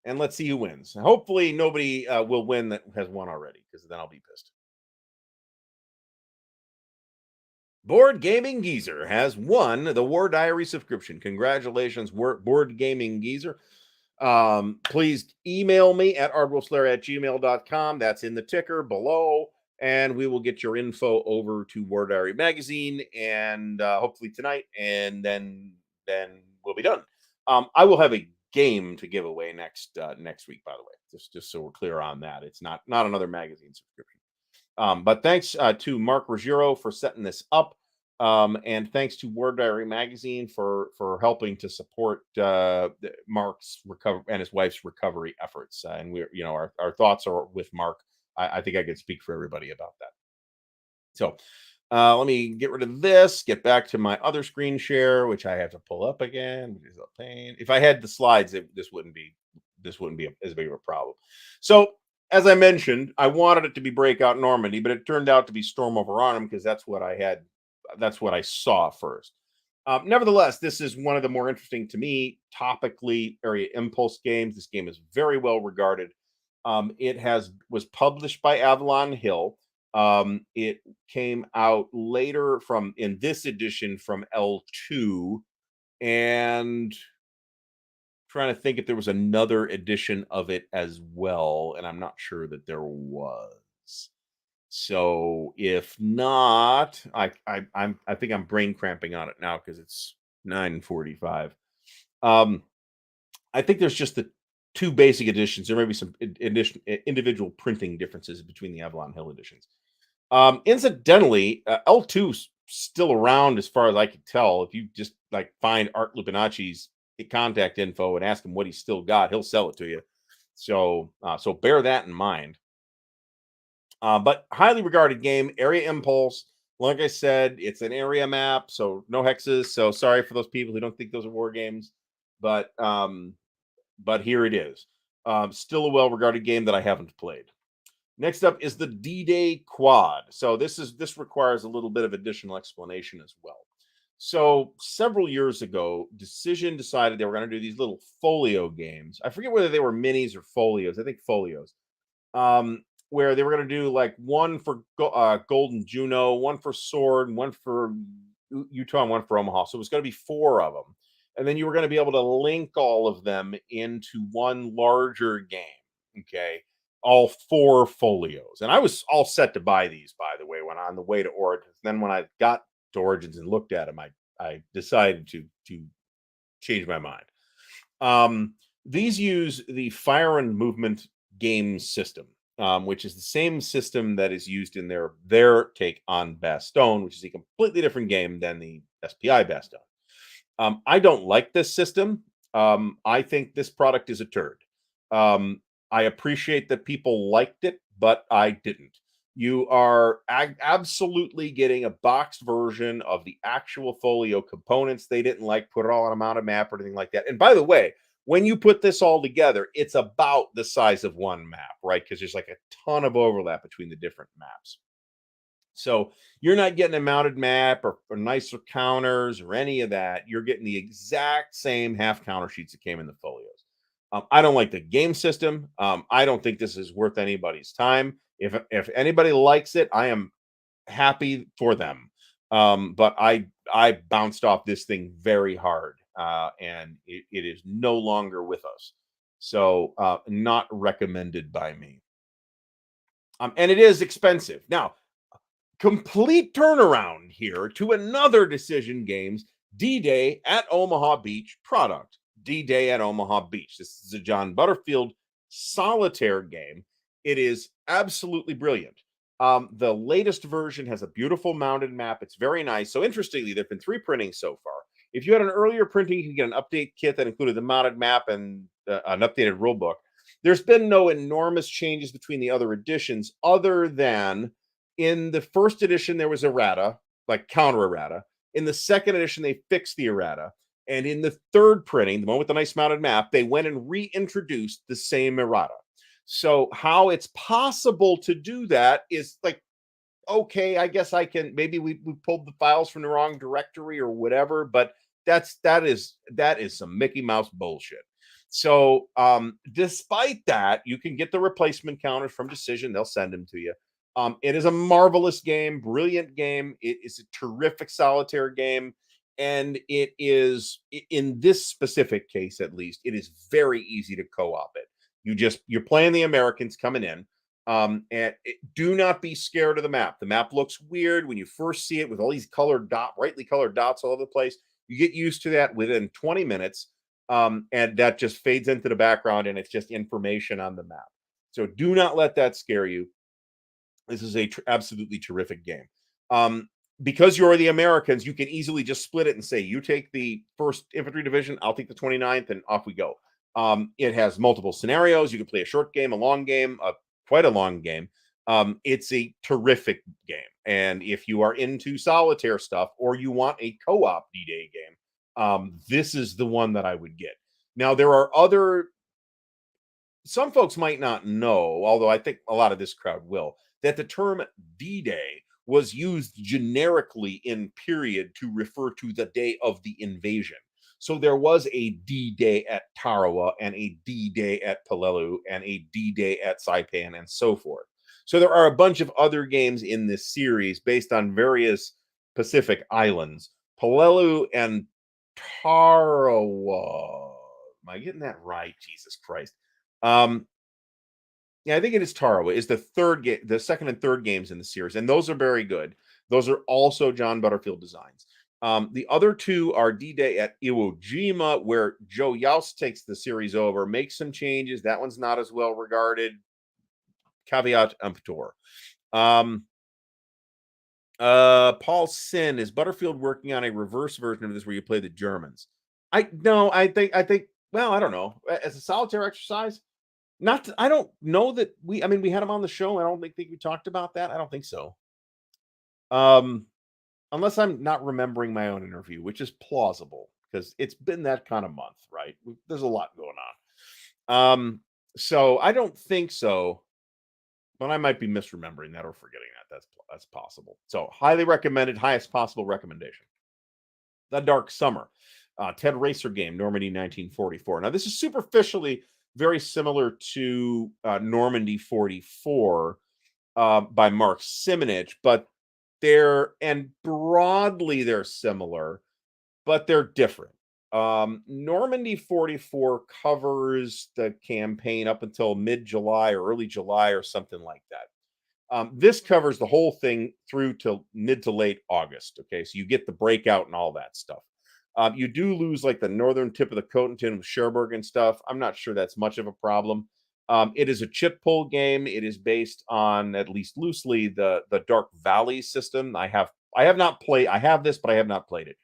And let's see who wins. Hopefully, nobody will win that has won already, because then I'll be pissed. Board Gaming Geezer has won the War Diary subscription. Congratulations, Board Gaming Geezer. Please email me at ardwulfslair@gmail.com. That's in the ticker below, and we will get your info over to War Diary Magazine, and hopefully tonight, and then we'll be done. I will have a game to give away next week, by the way, just so we're clear on that. It's not another magazine subscription. But thanks to Mark Ruggiero for setting this up. And thanks to War Diary Magazine for helping to support Mark's recovery and his wife's recovery efforts. And we're, our thoughts are with Mark. I think I could speak for everybody about that. So let me get rid of this, get back to my other screen share, which I have to pull up again, which is a pain. If I had the slides, this wouldn't be as big of a problem. So as I mentioned, I wanted it to be Breakout Normandy, but it turned out to be Storm over Arnhem because that's what I saw first. Nevertheless, this is one of the more interesting to me topically area impulse games. This game is very well regarded. It was published by Avalon Hill. It came out later from in this edition from L2, and trying to think if there was another edition of it as well, and I'm not sure that there was. So if not, I think I'm brain cramping on it now because it's 9:45. Um, I think there's just the two basic editions. There may be some individual printing differences between the Avalon Hill editions. Incidentally, L2's still around as far as I can tell. If you just like find Art Lupinacci's contact info and ask him what he's still got, he'll sell it to you. So bear that in mind. But highly regarded game, Area Impulse. Like I said, it's an area map, so no hexes. So sorry for those people who don't think those are war games, but here it is. Still a well-regarded game that I haven't played. Next up is the D-Day Quad. So this requires a little bit of additional explanation as well. So several years ago, Decision decided they were going to do these little folio games. I forget whether they were minis or folios. I think folios. Where they were going to do like one for Golden Juno, one for Sword, and one for Utah, and one for Omaha. So it was going to be four of them, and then you were going to be able to link all of them into one larger game. Okay, all four folios, and I was all set to buy these. By the way, when on the way to Origins, then when I got to Origins and looked at them, I decided to change my mind. These use the Fire and Movement game system, which is the same system that is used in their take on Bastogne, which is a completely different game than the SPI Bastogne. I don't like this system. I think this product is a turd. I appreciate that people liked it, but I didn't. You are absolutely getting a boxed version of the actual folio components. They didn't like put it all on a mounted map or anything like that. And by the way, when you put this all together, it's about the size of one map, right? Because there's like a ton of overlap between the different maps. So you're not getting a mounted map or nicer counters or any of that. You're getting the exact same half counter sheets that came in the folios. I don't like the game system. I don't think this is worth anybody's time. If anybody likes it, I am happy for them. But I bounced off this thing very hard, and it is no longer with us. So not recommended by me. And it is expensive. Now, complete turnaround here to another Decision Games D-Day at Omaha Beach product. D-Day at Omaha Beach. This is a John Butterfield solitaire game. It is absolutely brilliant. The latest version has a beautiful mounted map. It's very nice. So interestingly, there've been 3 printings so far. If you had an earlier printing, you can get an update kit that included the mounted map and an updated rule book. There's been no enormous changes between the other editions, other than in the first edition, there was errata, like counter errata. In the second edition, they fixed the errata. And in the third printing, the one with the nice mounted map, they went and reintroduced the same errata. So, how it's possible to do that is like, okay, I guess I can, maybe we pulled the files from the wrong directory or whatever, but that is some Mickey Mouse bullshit. So, despite that, you can get the replacement counters from Decision. They'll send them to you. It is a marvelous game, brilliant game. It is a terrific solitaire game. And it is, in this specific case at least, it is very easy to co-op it. You're playing the Americans coming in. Do not be scared of the map. The map looks weird when you first see it with all these brightly colored dots all over the place. You get used to that within 20 minutes. And that just fades into the background and it's just information on the map. So do not let that scare you. This is a absolutely terrific game. Because you're the Americans, you can easily just split it and say, you take the 1st Infantry Division, I'll take the 29th, and off we go. It has multiple scenarios. You can play a short game, a long game, quite a long game. It's a terrific game. And if you are into solitaire stuff or you want a co-op D-Day game, this is the one that I would get. Now, there are some folks might not know, although I think a lot of this crowd will, that the term D-Day was used generically in period to refer to the day of the invasion. So there was a D-Day at Tarawa and a D-Day at Peleliu and a D-Day at Saipan and so forth. So there are a bunch of other games in this series based on various Pacific islands. Palelu and Tarawa. Am I getting that right? Jesus Christ. Um, yeah, I think it is Tarawa. Is the third game, the second and third games in the series, and those are very good. Those are also John Butterfield designs. The other two are D-Day at Iwo Jima, where Joe Youst takes the series over, makes some changes. That one's not as well regarded. Caveat emptor. Um, Paul Sin, is Butterfield working on a reverse version of this where you play the Germans? I no, I think well, I don't know. As a solitaire exercise, not to, I don't know that we I mean we had him on the show. I don't think we talked about that. I don't think so. Um unless I'm not remembering my own interview, which is plausible because it's been that kind of month, right? There's a lot going on. So I don't think so. But I might be misremembering that or forgetting that. That's possible. So highly recommended, highest possible recommendation. The Dark Summer, Ted Racer game, Normandy 1944. Now this is superficially very similar to Normandy 44 by Mark Simonich, but broadly they're similar, but they're different. Normandy 44 covers the campaign up until mid July or early July or something like that. This covers the whole thing through till mid to late August. Okay, so you get the breakout and all that stuff. You do lose like the northern tip of the Cotentin with Cherbourg and stuff. I'm not sure that's much of a problem. It is a chip pull game. It is based on, at least loosely, the Dark Valley system. I have not played. I have this, but I have not played it.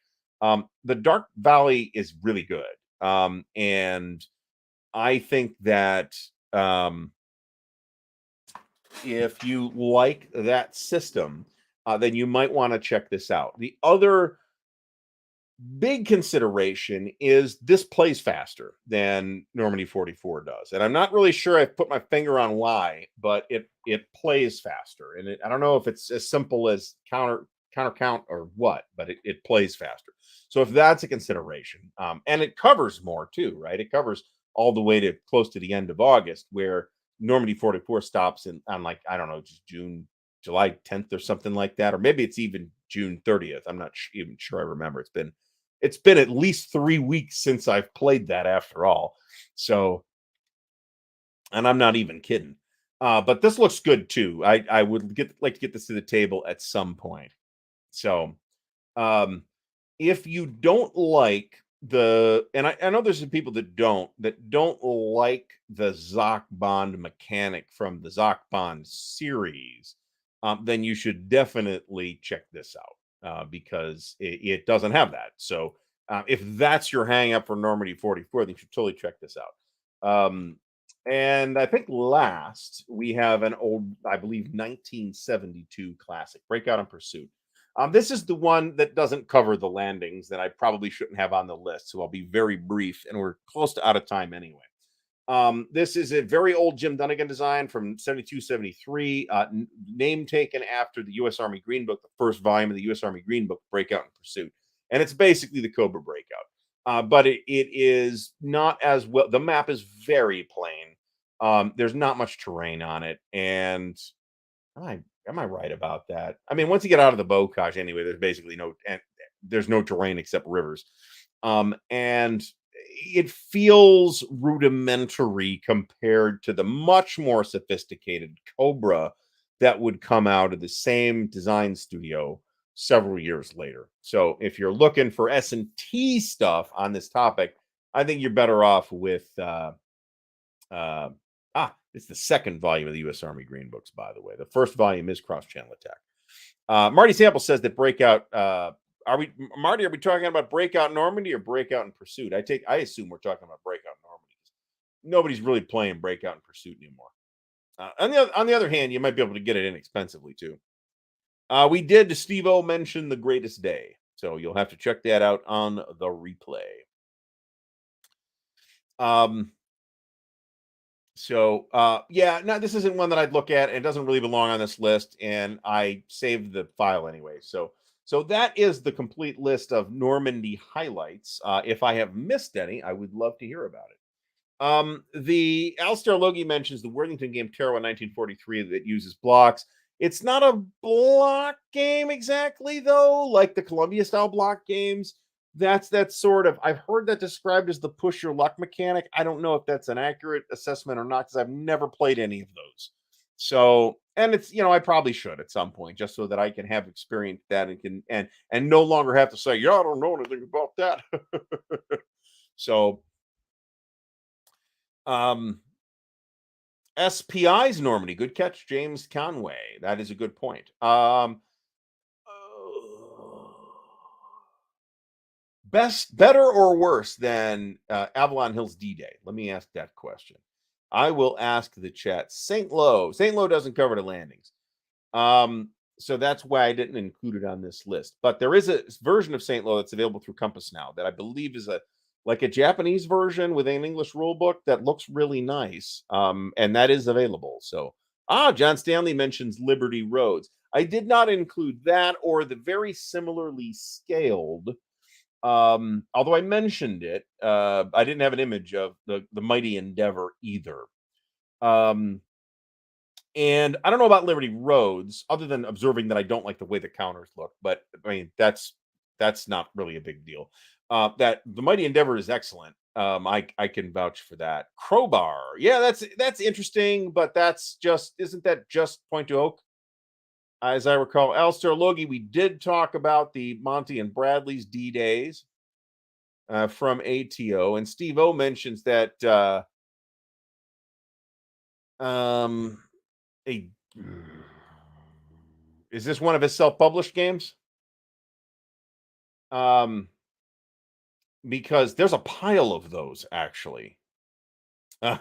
The Dark Valley is really good, and I think that if you like that system, then you might want to check this out. The other big consideration is this plays faster than Normandy 44 does. And I'm not really sure I've put my finger on why, but it plays faster. And I don't know if it's as simple as counter count or what, but it plays faster. So if that's a consideration, and it covers more too, right? It covers all the way to close to the end of August, where Normandy 44 stops in on, like, I don't know, just July 10th or something like that, or maybe it's even June 30th. I'm not even sure I remember. It's been at least 3 weeks since I've played that after all. So, and I'm not even kidding. But this looks good too. I would like to get this to the table at some point. So, um, if you don't like and I know there's some people that don't like the Zoc Bond mechanic from the Zoc Bond series, then you should definitely check this out, because it doesn't have that. So if that's your hang up for Normandy 44, then you should totally check this out. And I think last we have an old, I believe, 1972 classic, Breakout and Pursuit. This is the one that doesn't cover the landings that I probably shouldn't have on the list, so I'll be very brief, and we're close to out of time anyway. This is a very old Jim Dunnigan design from 72, 73, name taken after the U.S. Army Green Book, the first volume of the U.S. Army Green Book, Breakout and Pursuit. And it's basically the Cobra Breakout. But it is not as well. The map is very plain. There's not much terrain on it. And am I right about that? I mean, once you get out of the Bocage anyway, there's basically there's no terrain except rivers. And it feels rudimentary compared to the much more sophisticated Cobra that would come out of the same design studio several years later. So if you're looking for S&T stuff on this topic, I think you're better off with uh, it's the second volume of the U.S. Army Green Books, by the way. The first volume is Cross Channel Attack. Marty Sample says that Breakout. Are we, Marty? Are we talking about Breakout Normandy or Breakout and Pursuit? I assume we're talking about Breakout Normandy. Nobody's really playing Breakout and Pursuit anymore. On the other hand, you might be able to get it inexpensively too. We did, Steve-O, mention The Greatest Day, so you'll have to check that out on the replay. So yeah, no, this isn't one that I'd look at. It doesn't really belong on this list, and I saved the file anyway. So that is the complete list of Normandy highlights. If I have missed any, I would love to hear about it. The Alistair Logie mentions the Worthington game Terror in 1943 that uses blocks. It's not a block game exactly, though, like the Columbia style block games. That's sort of, I've heard that described as the push your luck mechanic. I don't know if that's an accurate assessment or not because I've never played any of those. So, and it's, I probably should at some point just so that I can have experience that and can and no longer have to say, yeah, I don't know anything about that. So, um SPI's Normandy. Good catch, James Conway. That is a good point. Uh, better or worse than Avalon Hill's D-Day? Let me ask that question. I will ask the chat. St. Lo. St. Lo doesn't cover the landings. Um, so that's why I didn't include it on this list. But there is a version of St. Lo that's available through Compass now that I believe is a Japanese version with an English rule book that looks really nice. And that is available. So John Stanley mentions Liberty Roads. I did not include that or the very similarly scaled. Although I mentioned it, I didn't have an image of the Mighty Endeavor either. Um, and I don't know about Liberty Roads, other than observing that I don't like the way the counters look. But I mean, that's not really a big deal. That the Mighty Endeavor is excellent. I can vouch for that. Crowbar, yeah, that's interesting, but that's just isn't that just Point to Oak? As I recall, Alistair Logie, we did talk about the Monty and Bradley's D days from ATO, and Steve O mentions that um, a is this one of his self-published games? Um, because there's a pile of those actually. Uh,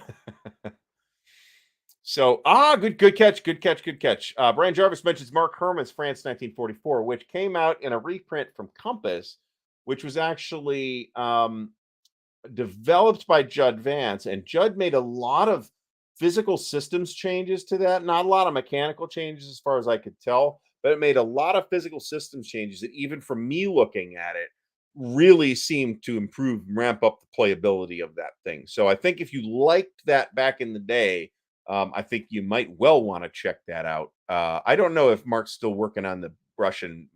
so good catch, good catch, good catch. Brian Jarvis mentions Mark Herman's France 1944, which came out in a reprint from Compass, which was actually developed by Judd Vance, and Judd made a lot of physical systems changes to that. Not a lot of mechanical changes, as far as I could tell, but it made a lot of physical systems changes that, even from me looking at it, really seemed to improve, ramp up the playability of that thing. So I think if you liked that back in the day, I think you might well want to check that out. I don't know if Mark's still working on the Russian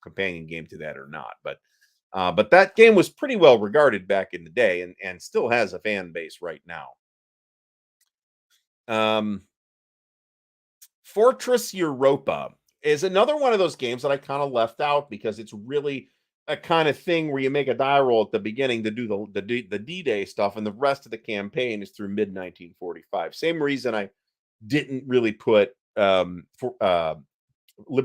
companion game to that or not, but that game was pretty well regarded back in the day and still has a fan base right now. Um, Fortress Europa is another one of those games that I kind of left out because it's really a kind of thing where you make a die roll at the beginning to do the D-Day stuff, and the rest of the campaign is through mid 1945. Same reason I didn't really put Liberty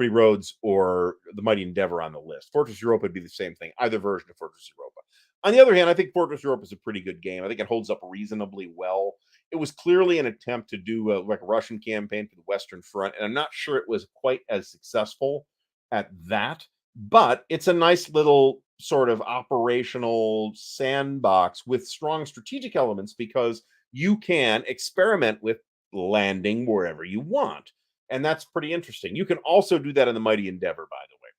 Roads or the Mighty Endeavor on the list. Fortress Europa would be the same thing, either version of Fortress Europa. On the other hand, I think Fortress Europa is a pretty good game. I think it holds up reasonably well. It was clearly an attempt to do like a Russian campaign for the Western Front, and I'm not sure it was quite as successful at that. But it's a nice little sort of operational sandbox with strong strategic elements because you can experiment with landing wherever you want, and that's pretty interesting. You can also do that in the Mighty Endeavor, by the way.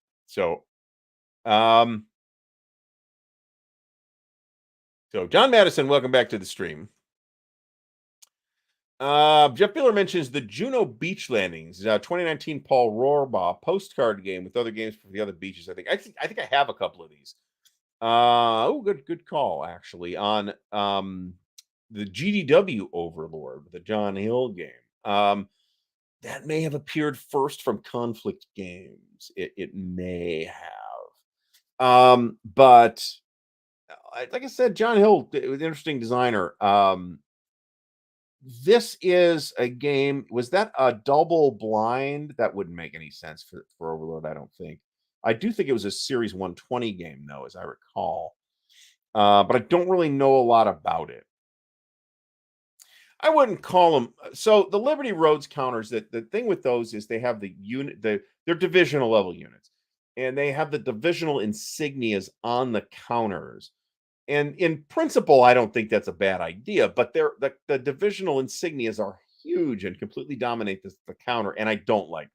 So, John Madison, welcome back to the stream. Jeff Miller mentions the Juneau Beach Landings, 2019 Paul Rohrbaugh postcard game with other games for the other beaches. I think I have a couple of these. Good call actually on the GDW Overlord, the John Hill game. That may have appeared first from Conflict Games. It may have. But like I said, John Hill was an interesting designer. This is a game. Was that a double blind? That wouldn't make any sense for Overlord, I don't think. I do think it was a Series 120 game, though, as I recall. But I don't really know a lot about it. I wouldn't call them so the Liberty Roads counters. That the thing with those is they have the unit, they're divisional level units, and they have the divisional insignias on the counters. And in principle, I don't think that's a bad idea, but the divisional insignias are huge and completely dominate the counter, and I don't like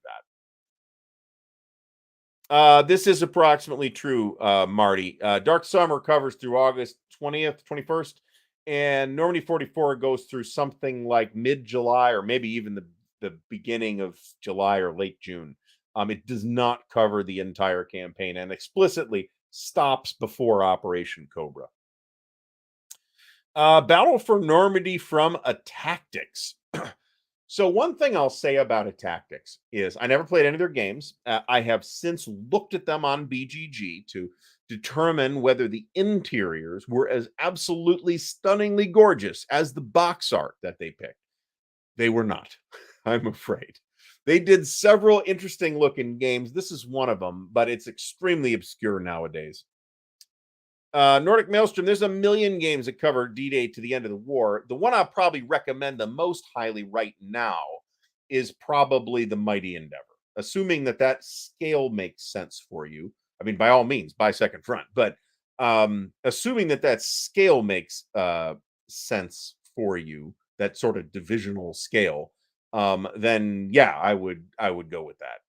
that. This is approximately true, Marty. Dark Summer covers through August 20th, 21st, and Normandy 44 goes through something like mid-July or maybe even the beginning of July or late June. It does not cover the entire campaign and explicitly stops before Operation Cobra. Battle for Normandy from a Tactics. So one thing I'll say about a Tactics is I never played any of their games. I have since looked at them on BGG to determine whether the interiors were as absolutely stunningly gorgeous as the box art that they picked. They were not, I'm afraid. They did several interesting looking games. This is one of them, but it's extremely obscure nowadays. Nordic Maelstrom, there's a million games that cover D-Day to the end of the war. The one I'll probably recommend the most highly right now is probably the Mighty Endeavor, assuming that that scale makes sense for you. I mean, by all means, buy Second Front, but assuming that that scale makes sense for you, that sort of divisional scale, then yeah, I would go with that.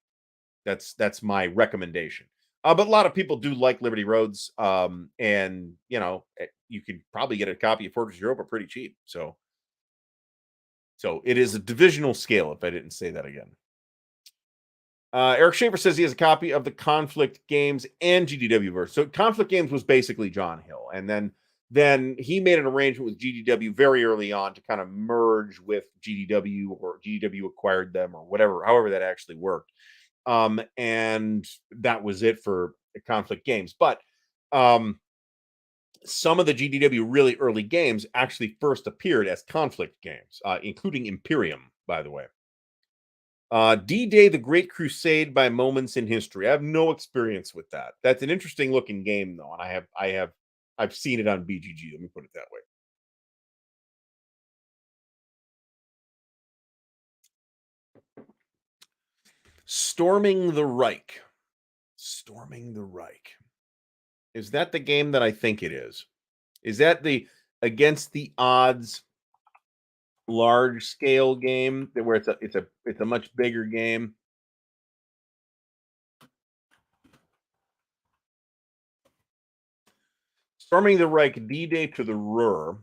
That's my recommendation. But a lot of people do like Liberty Roads, and you could probably get a copy of Fortress Europa pretty cheap. So it is a divisional scale. If I didn't say that again, Eric Schaefer says he has a copy of the Conflict Games and GDW verse. So Conflict Games was basically John Hill, and then he made an arrangement with GDW very early on to kind of merge with GDW, or GDW acquired them, or whatever, however that actually worked. And that was it for Conflict Games. But some of the GDW really early games actually first appeared as Conflict Games, including Imperium, by the way. D-Day: The Great Crusade by Moments in History. I have no experience with that. That's an interesting looking game, though, and I've seen it on BGG. Let me put it that way. Storming the Reich. Storming the Reich. Is that the game that I think it is? Is that the against the odds large scale game that where it's a much bigger game? Storming the Reich, D-Day to the Ruhr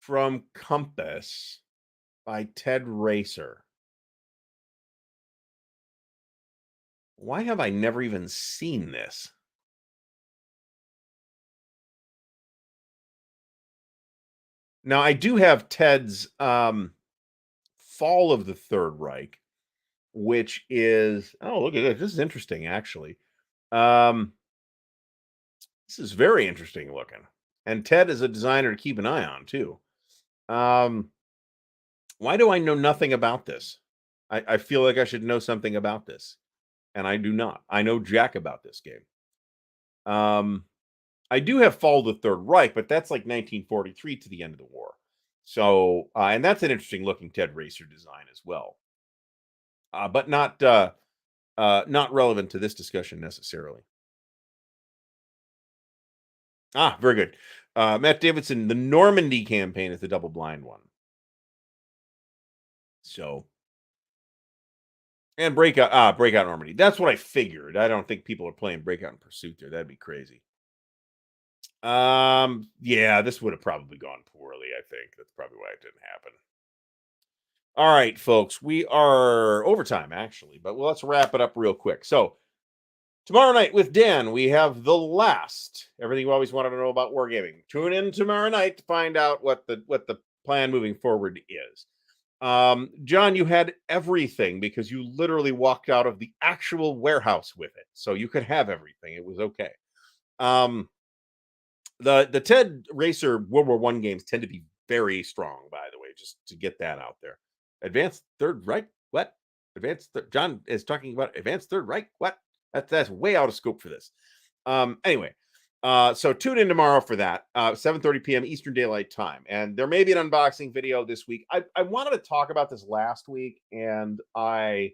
from Compass by Ted Racer. Why have I never even seen this? Now I do have Ted's Fall of the Third Reich, which is, oh, look at this. This is interesting, actually. This is very interesting looking. And Ted is a designer to keep an eye on, too. Why do I know nothing about this? I feel like I should know something about this, and I do not. I know jack about this game. I do have Fall of the Third Reich, but that's like 1943 to the end of the war. So, and that's an interesting looking Ted Racer design as well. But not relevant to this discussion necessarily. Very good. Matt Davidson, the Normandy campaign is the double blind one. So, and Breakout Normandy. That's what I figured. I don't think people are playing Breakout and Pursuit there. That'd be crazy. Yeah, this would have probably gone poorly, I think. That's probably why it didn't happen. All right, folks, we are overtime actually, but let's wrap it up real quick. So, tomorrow night with Dan, we have the last everything you always wanted to know about wargaming. Tune in tomorrow night to find out what the plan moving forward is. John, you had everything because you literally walked out of the actual warehouse with it, so you could have everything. It was okay. The Ted Racer World War I games tend to be very strong, by the way, just to get that out there. Advanced Third Reich? What? John is talking about Advanced Third Reich? What? That's way out of scope for this. Anyway, so tune in tomorrow for that, 7:30 p.m. Eastern Daylight Time. And there may be an unboxing video this week. I wanted to talk about this last week, and I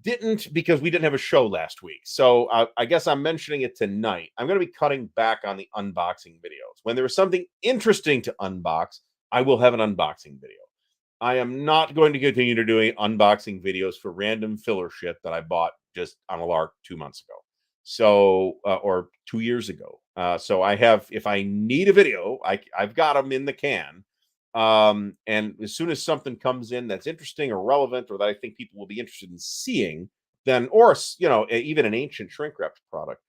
didn't because we didn't have a show last week. So I guess I'm mentioning it tonight. I'm going to be cutting back on the unboxing videos. When there is something interesting to unbox, I will have an unboxing video. I am not going to continue to doing unboxing videos for random filler shit that I bought just on a lark 2 months ago. So, or 2 years ago. So I have, if I need a video, I've got them in the can. And as soon as something comes in that's interesting or relevant, or that I think people will be interested in seeing, then, or even an ancient shrink wrapped product,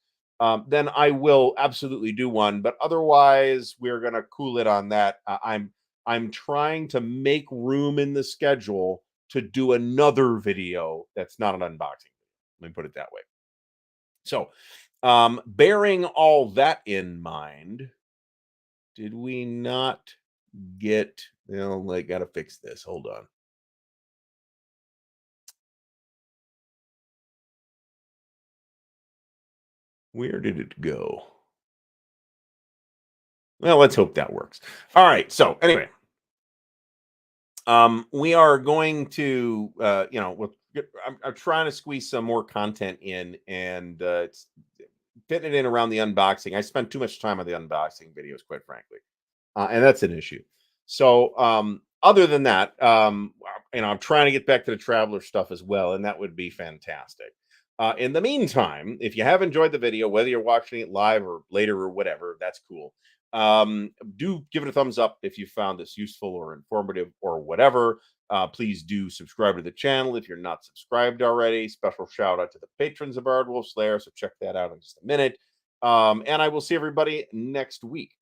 then I will absolutely do one. But otherwise, we're gonna cool it on that. I'm trying to make room in the schedule to do another video that's not an unboxing. Let me put it that way. So, bearing all that in mind, did we not get, like, gotta fix this. Hold on. Where did it go? Well, let's hope that works. All right. So anyway, we are going to, I'm trying to squeeze some more content in, and it's fitting it in around the unboxing. I spent too much time on the unboxing videos, quite frankly. And that's an issue. So, other than that, I'm trying to get back to the traveler stuff as well, and that would be fantastic. In the meantime, if you have enjoyed the video, whether you're watching it live or later or whatever, that's cool. Do give it a thumbs up if you found this useful or informative or whatever. Please do subscribe to the channel if you're not subscribed already. Special shout out to the patrons of Ardwulf's Lair, so check that out in just a minute. And I will see everybody next week.